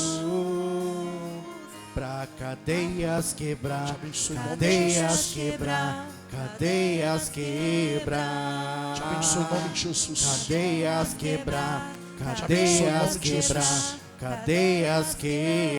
Pra cadeias quebrar, Te abençoe em nome de cadeias Jesus. quebrar, cadeias quebrar. Te abençoe em nome de Jesus. Cadeias quebrar, abençoe em cadeias nome de Jesus. quebrar, cadeias quebrar.